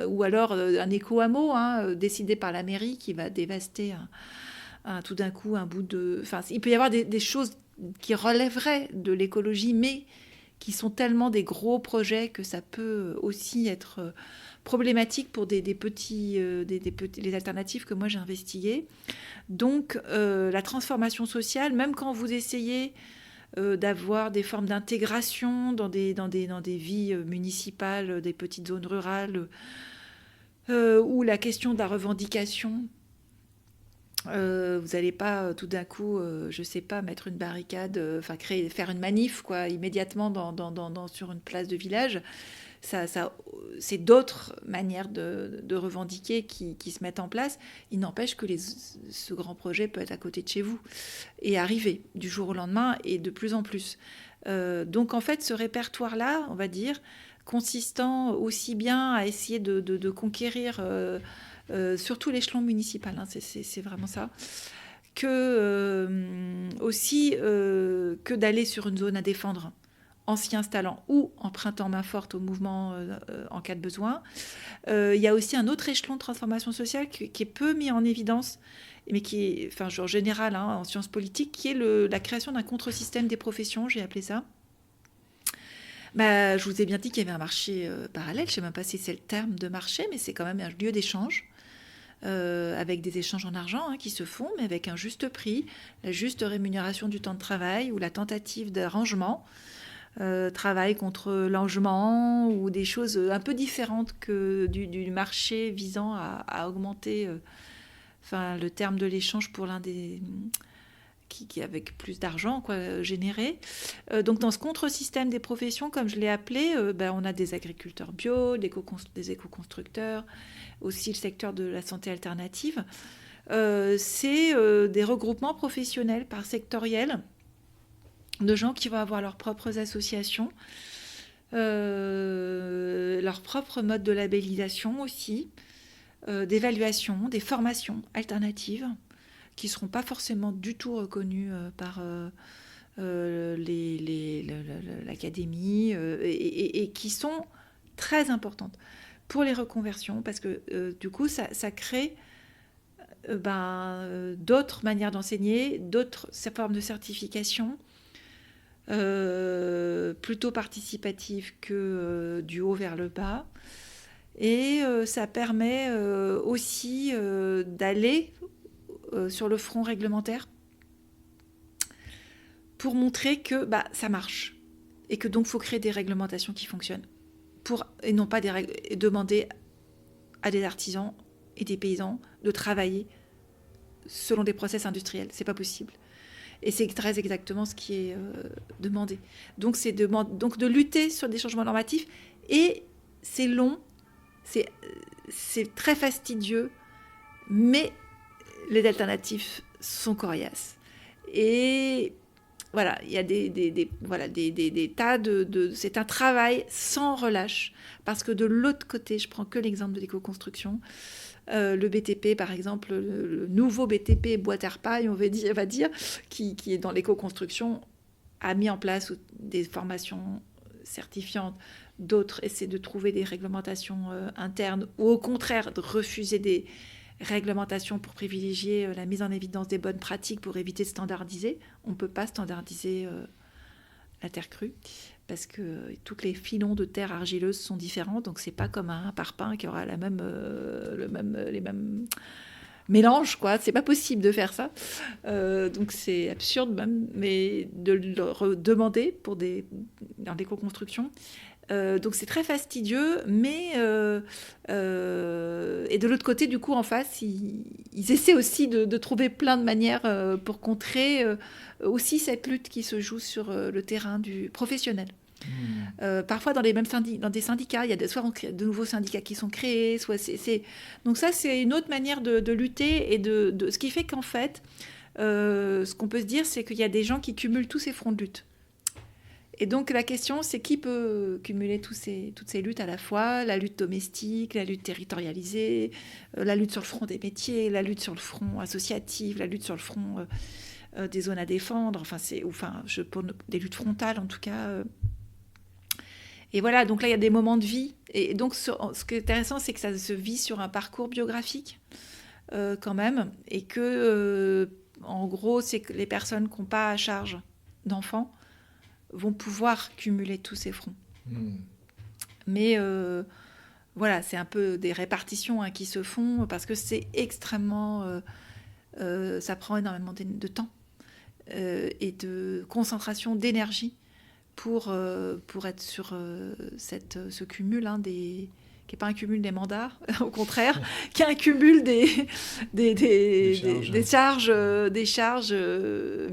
ou alors un éco-hameau décidé par la mairie qui va dévaster tout d'un coup un bout de... Enfin, il peut y avoir des choses qui relèveraient de l'écologie, mais qui sont tellement des gros projets que ça peut aussi être problématique pour les alternatives que moi j'ai investiguées. Donc, la transformation sociale, même quand vous essayez... d'avoir des formes d'intégration dans des vies municipales, des petites zones rurales, où la question de la revendication, vous n'allez pas tout d'un coup, je ne sais pas, mettre une barricade, faire une manif immédiatement sur une place de village. C'est d'autres manières de revendiquer qui se mettent en place. Il n'empêche que ce grand projet peut être à côté de chez vous et arriver du jour au lendemain et de plus en plus. Donc en fait, ce répertoire-là, on va dire, consistant aussi bien à essayer de conquérir surtout l'échelon municipal, c'est vraiment ça, aussi que d'aller sur une zone à défendre en s'y installant ou en prêtant main forte au mouvement en cas de besoin. Il y a aussi un autre échelon de transformation sociale qui est peu mis en évidence, mais qui est, genre général en sciences politiques, qui est la création d'un contre-système des professions, j'ai appelé ça. Je vous ai bien dit qu'il y avait un marché parallèle, je ne sais même pas si c'est le terme de marché, mais c'est quand même un lieu d'échange, avec des échanges en argent qui se font, mais avec un juste prix, la juste rémunération du temps de travail ou la tentative d'arrangement. Travail contre l'enjement ou des choses un peu différentes que du marché visant à augmenter le terme de l'échange pour l'un des qui avec plus d'argent généré. Donc dans ce contre-système des professions, comme je l'ai appelé, on a des agriculteurs bio, des éco-constructeurs, aussi le secteur de la santé alternative. C'est des regroupements professionnels par sectoriel de gens qui vont avoir leurs propres associations, leur propre mode de labellisation aussi, d'évaluation, des formations alternatives qui ne seront pas forcément du tout reconnues par l'académie et qui sont très importantes pour les reconversions parce que du coup ça crée d'autres manières d'enseigner, d'autres formes de certification plutôt participative que du haut vers le bas. Et ça permet aussi d'aller sur le front réglementaire pour montrer que ça marche et que donc il faut créer des réglementations qui fonctionnent et non pas demander à des artisans et des paysans de travailler selon des process industriels. C'est pas possible. Et c'est très exactement ce qui est demandé. Donc, c'est de lutter sur des changements normatifs. Et c'est long, c'est très fastidieux, mais les alternatives sont coriaces. Et voilà, il y a des tas de... C'est un travail sans relâche. Parce que de l'autre côté, je prends que l'exemple de l'éco-construction, le BTP, par exemple, le nouveau BTP Bois-Terre-Paille, on va dire, qui est dans l'éco-construction, a mis en place des formations certifiantes. D'autres essaient de trouver des réglementations internes ou au contraire de refuser des réglementations pour privilégier la mise en évidence des bonnes pratiques pour éviter de standardiser. On ne peut pas standardiser la terre crue parce que tous les filons de terre argileuse sont différents, donc c'est pas comme un parpaing qui aura les mêmes mélanges, quoi. C'est pas possible de faire ça. Donc c'est absurde même, mais de le demander dans l'éco-construction. Donc c'est très fastidieux, mais et de l'autre côté, du coup, en face, ils essaient aussi de trouver plein de manières pour contrer aussi cette lutte qui se joue sur le terrain du professionnel. Parfois dans dans des syndicats, il y a soit de nouveaux syndicats qui sont créés, soit donc ça c'est une autre manière de lutter et de ce qui fait qu'en fait, ce qu'on peut se dire, c'est qu'il y a des gens qui cumulent tous ces fronts de lutte. Et donc la question, c'est qui peut cumuler toutes ces luttes à la fois, la lutte domestique, la lutte territorialisée, la lutte sur le front des métiers, la lutte sur le front associatif, la lutte sur le front des zones à défendre, pour des luttes frontales en tout cas. Et voilà, donc là il y a des moments de vie. Et donc ce qui est intéressant, c'est que ça se vit sur un parcours biographique quand même, et que en gros, c'est que les personnes qui n'ont pas à charge d'enfants vont pouvoir cumuler tous ces fronts. Mais voilà, c'est un peu des répartitions qui se font parce que c'est extrêmement... ça prend énormément de temps et de concentration d'énergie pour être sur ce cumul qui n'est pas un cumul des mandats, au contraire, qui est un cumul des charges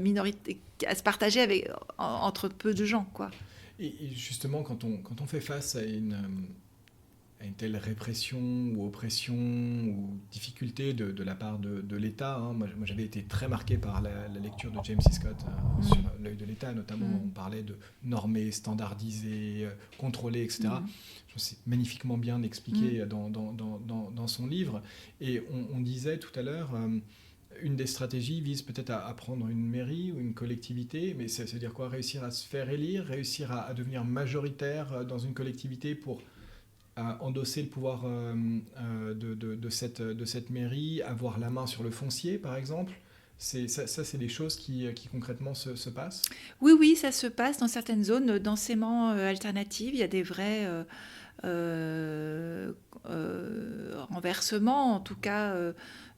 minorités à se partager entre peu de gens, quoi. Et justement, quand on fait face à une telle répression ou oppression ou difficulté de la part de l'État, moi j'avais été très marqué par la lecture de James C. Scott sur l'œil de l'État, notamment on parlait de normer, standardiser, contrôler, etc. Je pense que c'est magnifiquement bien expliqué dans son livre. Et on disait tout à l'heure... une des stratégies vise peut-être à prendre une mairie ou une collectivité, mais ça veut dire quoi? Réussir à se faire élire, réussir à devenir majoritaire dans une collectivité pour endosser le pouvoir de cette mairie, avoir la main sur le foncier, par exemple. C'est des choses qui concrètement se passent? Oui, ça se passe dans certaines zones densément alternatives. Il y a des vrais renversements, en tout cas,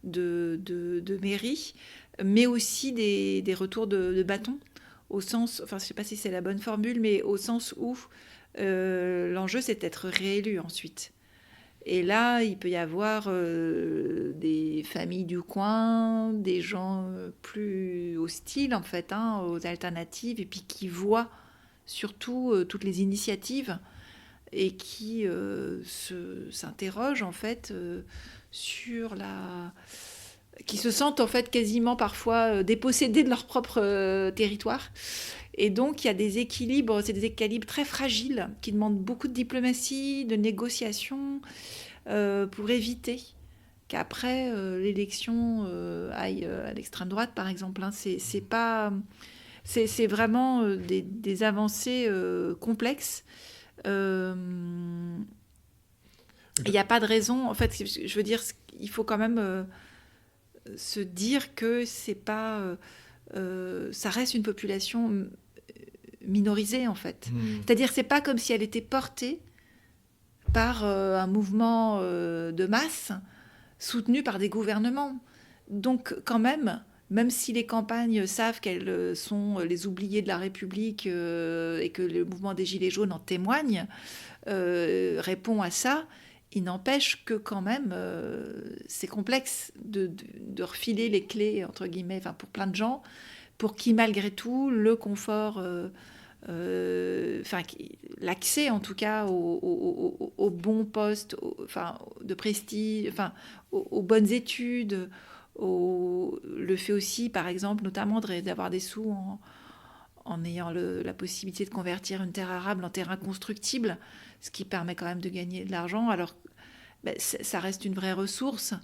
de mairie, mais aussi des retours de bâton, au sens, enfin je ne sais pas si c'est la bonne formule, mais au sens où l'enjeu c'est d'être réélu ensuite. Et là, il peut y avoir des familles du coin, des gens plus hostiles en fait aux alternatives, et puis qui voient surtout toutes les initiatives et qui s'interrogent en fait sur qui se sentent en fait quasiment parfois dépossédés de leur propre territoire. Et donc il y a des équilibres, c'est des équilibres très fragiles qui demandent beaucoup de diplomatie, de négociation pour éviter qu'après l'élection aille à l'extrême droite par exemple. C'est vraiment des avancées complexes. Il n'y a pas de raison. En fait, je veux dire, il faut quand même se dire que c'est pas, ça reste une population minorisée en fait. C'est-à-dire, c'est pas comme si elle était portée par un mouvement de masse soutenu par des gouvernements. Donc, quand même si les campagnes savent qu'elles sont les oubliées de la République et que le mouvement des Gilets jaunes en témoigne, répond à ça, il n'empêche que quand même, c'est complexe de refiler les clés, entre guillemets, pour plein de gens, pour qui, malgré tout, le confort, l'accès, en tout cas, aux bons postes, de prestige, aux bonnes études, le fait aussi, par exemple, notamment d'avoir des sous en ayant la possibilité de convertir une terre arable en terrain constructible, ce qui permet quand même de gagner de l'argent. Alors, ça reste une vraie ressource,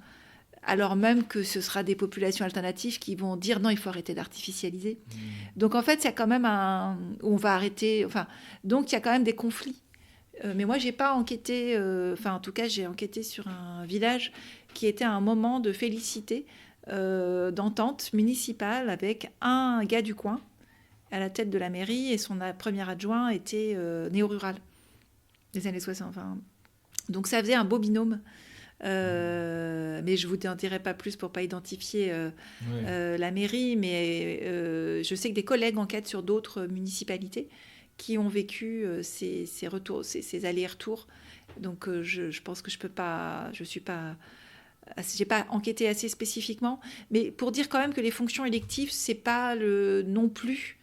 alors même que ce sera des populations alternatives qui vont dire non, il faut arrêter d'artificialiser. Donc en fait, il y a quand même on va arrêter. Enfin, donc il y a quand même des conflits. Mais moi, j'ai pas enquêté. En tout cas, j'ai enquêté sur un village qui était un moment de félicité, d'entente municipale avec un gars du coin à la tête de la mairie et son premier adjoint était néo-rural des années 60. Enfin, donc ça faisait un beau binôme. Mais je vous en dirai pas plus pour pas identifier la mairie, mais je sais que des collègues enquêtent sur d'autres municipalités qui ont vécu ces retours, ces allers-retours. Donc je pense que je peux pas, j'ai pas enquêté assez spécifiquement, mais pour dire quand même que les fonctions électives, c'est pas non plus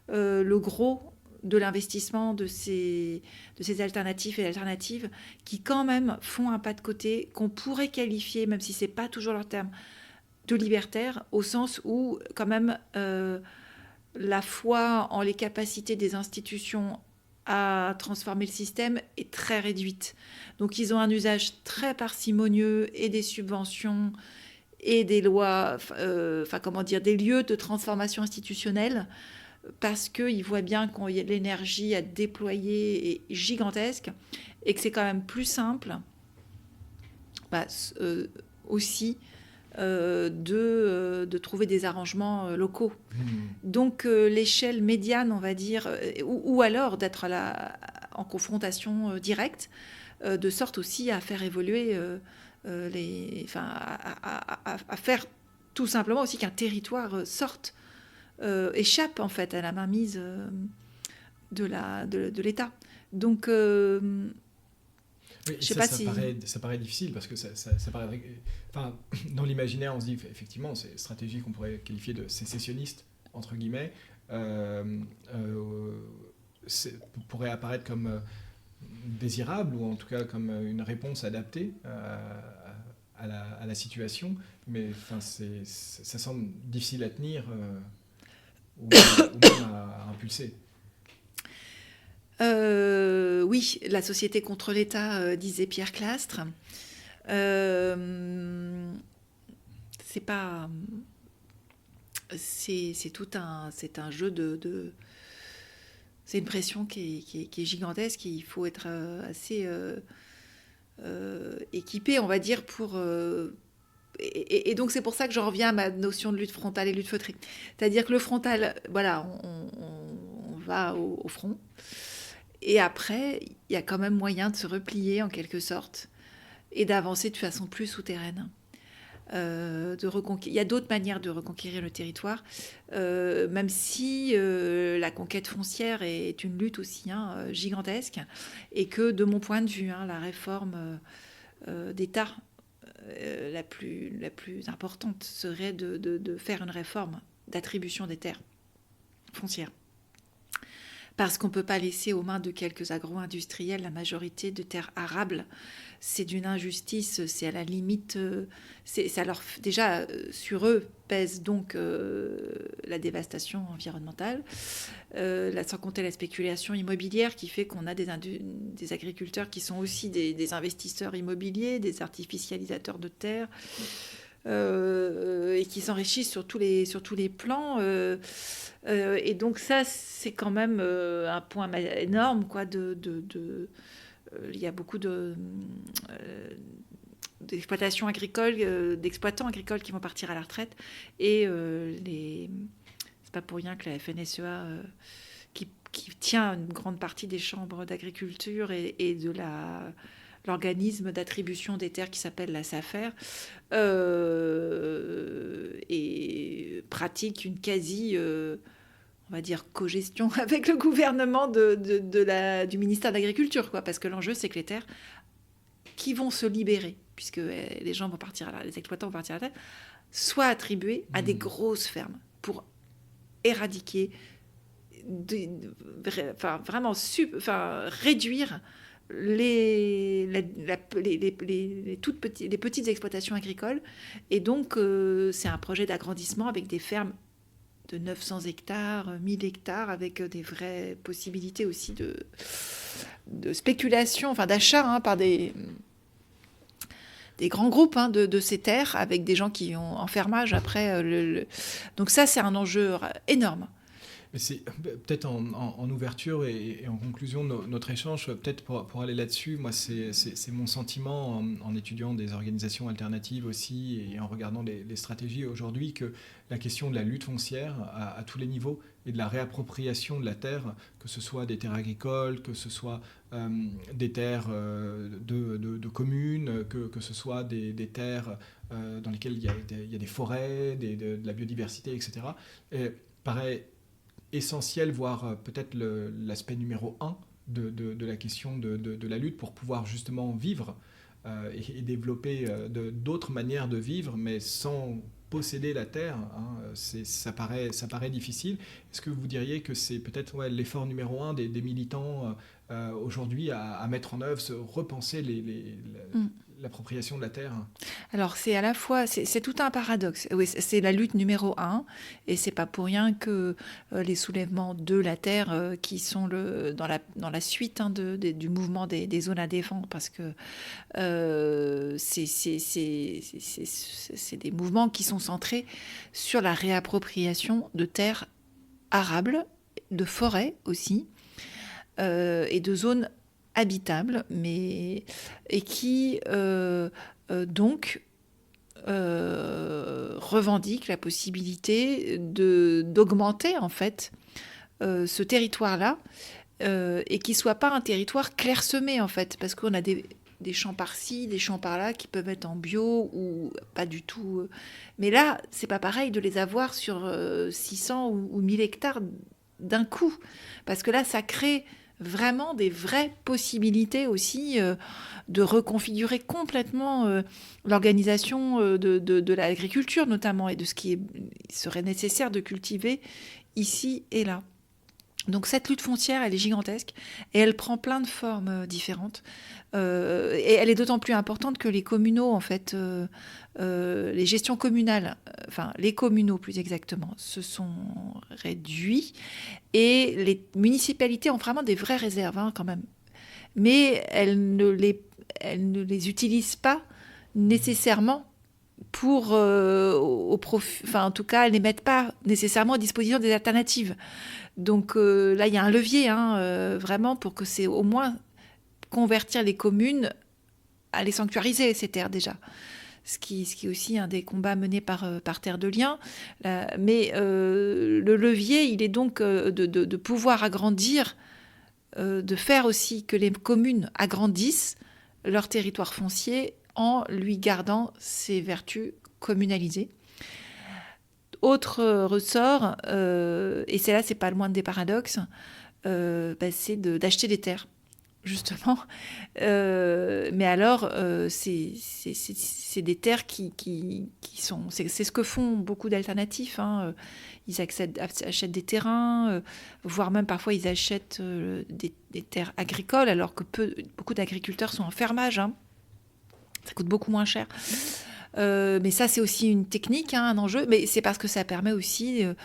le gros de l'investissement de ces alternatifs et alternatives qui quand même font un pas de côté, qu'on pourrait qualifier, même si c'est pas toujours leur terme, de libertaire, au sens où quand même la foi en les capacités des institutions à transformer le système est très réduite. Donc ils ont un usage très parcimonieux et des subventions et des lois, des lieux de transformation institutionnelle, parce qu'ils voient bien qu'il y a de l'énergie à déployer et gigantesque, et que c'est quand même plus simple aussi de trouver des arrangements locaux. Donc l'échelle médiane, on va dire, ou alors d'être en confrontation directe, de sorte aussi à faire évoluer, à faire tout simplement aussi qu'un territoire sorte, échappe en fait à la mainmise de l'État. Donc, oui, je sais pas si... ça paraît difficile parce que ça paraît... Enfin, dans l'imaginaire, on se dit effectivement, c'est stratégie qu'on pourrait qualifier de sécessionniste, entre guillemets, pourrait apparaître comme désirable ou en tout cas comme une réponse adaptée à la situation, mais enfin, ça semble difficile à tenir ou même à impulser. Oui, la société contre l'État, disait Pierre Clastres. C'est pas... C'est un jeu de... C'est une pression qui est gigantesque. Il faut être assez équipé, on va dire, pour... Et donc c'est pour ça que j'en reviens à ma notion de lutte frontale et lutte feutrée. C'est-à-dire que le frontal, voilà, on va au front. Et après, il y a quand même moyen de se replier en quelque sorte et d'avancer de façon plus souterraine. Il y a d'autres manières de reconquérir le territoire, même si la conquête foncière est une lutte aussi gigantesque, et que de mon point de vue, la réforme d'État la plus importante serait de faire une réforme d'attribution des terres foncières. Parce qu'on ne peut pas laisser aux mains de quelques agro-industriels la majorité de terres arables. C'est d'une injustice, c'est à la limite... déjà, sur eux pèse donc la dévastation environnementale, sans compter la spéculation immobilière qui fait qu'on a des agriculteurs qui sont aussi des investisseurs immobiliers, des artificialisateurs de terres, et qui s'enrichissent sur tous les plans. Et donc ça, c'est quand même un point énorme, quoi. Il y a beaucoup d'exploitations agricoles, d'exploitants agricoles qui vont partir à la retraite, et c'est pas pour rien que la FNSEA, qui tient une grande partie des chambres d'agriculture et de l'organisme d'attribution des terres qui s'appelle la SAFER, et pratique une quasi, on va dire, cogestion avec le gouvernement du ministère de l'Agriculture, quoi, parce que l'enjeu, c'est que les terres qui vont se libérer, puisque les gens vont partir, les exploitants vont partir à la terre, soient attribuées à des grosses fermes pour éradiquer, réduire les petites exploitations agricoles. Et donc, c'est un projet d'agrandissement avec des fermes de 900 hectares, 1000 hectares, avec des vraies possibilités aussi de spéculation, enfin d'achat par des des grands groupes de ces terres, avec des gens qui ont en fermage après. Donc ça, c'est un enjeu énorme. Mais c'est peut-être en ouverture et en conclusion de notre échange, peut-être pour aller là-dessus, moi c'est mon sentiment en étudiant des organisations alternatives aussi et en regardant les stratégies aujourd'hui, que la question de la lutte foncière à tous les niveaux et de la réappropriation de la terre, que ce soit des terres agricoles, que ce soit des terres de communes, que ce soit des terres dans lesquelles il y a des forêts, de la biodiversité, etc., paraît essentiel, voire peut-être l'aspect numéro un de la question de la lutte pour pouvoir justement vivre et développer d'autres manières de vivre, mais sans posséder la terre. Ça paraît difficile. Est-ce que vous diriez que c'est peut-être l'effort numéro un des militants aujourd'hui à mettre en œuvre, repenser l'appropriation de la terre? Alors, c'est à la fois, c'est tout un paradoxe. Oui, c'est la lutte numéro un, et c'est pas pour rien que les soulèvements de la terre, qui sont dans la suite du mouvement des zones à défendre, parce que c'est des mouvements qui sont centrés sur la réappropriation de terres arables, de forêts aussi, et de zones habitables, et qui donc revendique la possibilité d'augmenter en fait ce territoire-là, et qui soit pas un territoire clairsemé en fait, parce qu'on a des champs par-ci, des champs par-là qui peuvent être en bio ou pas du tout. Mais là, c'est pas pareil de les avoir sur 600 ou 1000 hectares d'un coup, parce que là, ça crée vraiment des vraies possibilités aussi de reconfigurer complètement l'organisation de l'agriculture notamment, et de ce qui serait nécessaire de cultiver ici et là. Donc cette lutte foncière, elle est gigantesque et elle prend plein de formes différentes. Et elle est d'autant plus importante que les communaux, en fait, les gestions communales, enfin les communaux plus exactement, se sont réduits, et les municipalités ont vraiment des vraies réserves quand même. Mais elles ne les utilisent pas nécessairement pour au profit, enfin en tout cas elles ne les mettent pas nécessairement à disposition des alternatives. Donc là il y a un levier vraiment pour que c'est au moins convertir les communes à les sanctuariser, ces terres déjà. Ce qui est aussi un des combats menés par Terre de Liens. Mais le levier, il est donc de pouvoir agrandir, de faire aussi que les communes agrandissent leur territoire foncier en lui gardant ses vertus communalisées. Autre ressort, et c'est pas loin des paradoxes, c'est d'acheter des terres, justement. Mais alors, c'est des terres qui sont... C'est ce que font beaucoup d'alternatifs. Ils achètent des terrains, voire même parfois ils achètent des terres agricoles, alors que beaucoup d'agriculteurs sont en fermage. Ça coûte beaucoup moins cher. Mais ça, c'est aussi une technique, un enjeu. Mais c'est parce que ça permet aussi de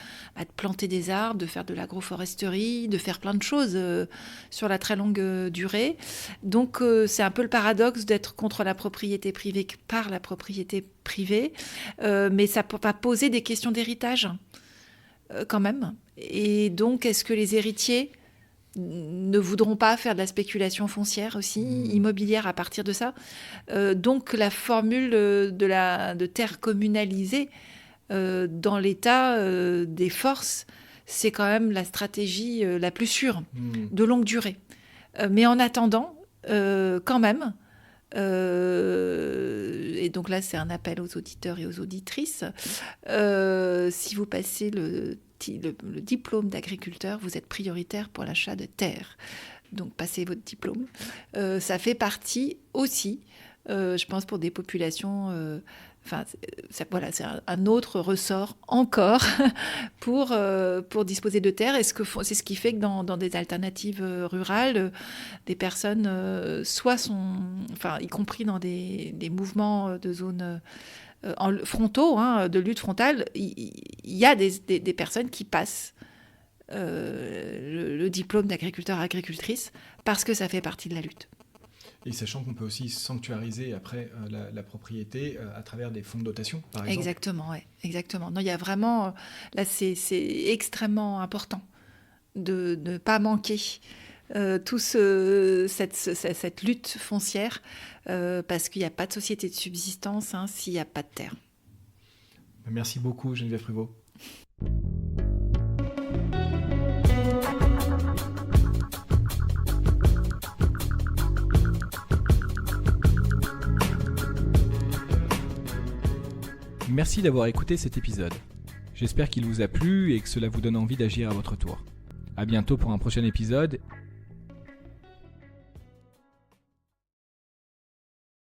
planter des arbres, de faire de l'agroforesterie, de faire plein de choses sur la très longue durée. Donc, c'est un peu le paradoxe d'être contre la propriété privée par la propriété privée. Mais ça va poser des questions d'héritage, quand même. Et donc, est-ce que les héritiers ne voudront pas faire de la spéculation foncière aussi, immobilière à partir de ça. Donc la formule de terre communalisée dans l'état des forces, c'est quand même la stratégie la plus sûre, de longue durée. Mais en attendant, quand même, et donc là c'est un appel aux auditeurs et aux auditrices, si vous passez le diplôme d'agriculteur, vous êtes prioritaire pour l'achat de terres. Donc, passez votre diplôme. Ça fait partie aussi, je pense, pour des populations... c'est un autre ressort encore pour disposer de terres. C'est ce qui fait que dans des alternatives rurales, des personnes y compris dans des mouvements de zones... frontaux, de lutte frontale, il y a des personnes qui passent le diplôme d'agriculteur-agricultrice parce que ça fait partie de la lutte. Et sachant qu'on peut aussi sanctuariser après la propriété à travers des fonds de dotation, par exemple. Exactement, ouais, exactement. Non, il y a vraiment, là, c'est extrêmement important de ne pas manquer cette lutte foncière, parce qu'il n'y a pas de société de subsistance s'il n'y a pas de terre. Merci beaucoup, Geneviève Pruvot. Merci d'avoir écouté cet épisode. J'espère qu'il vous a plu et que cela vous donne envie d'agir à votre tour. À bientôt pour un prochain épisode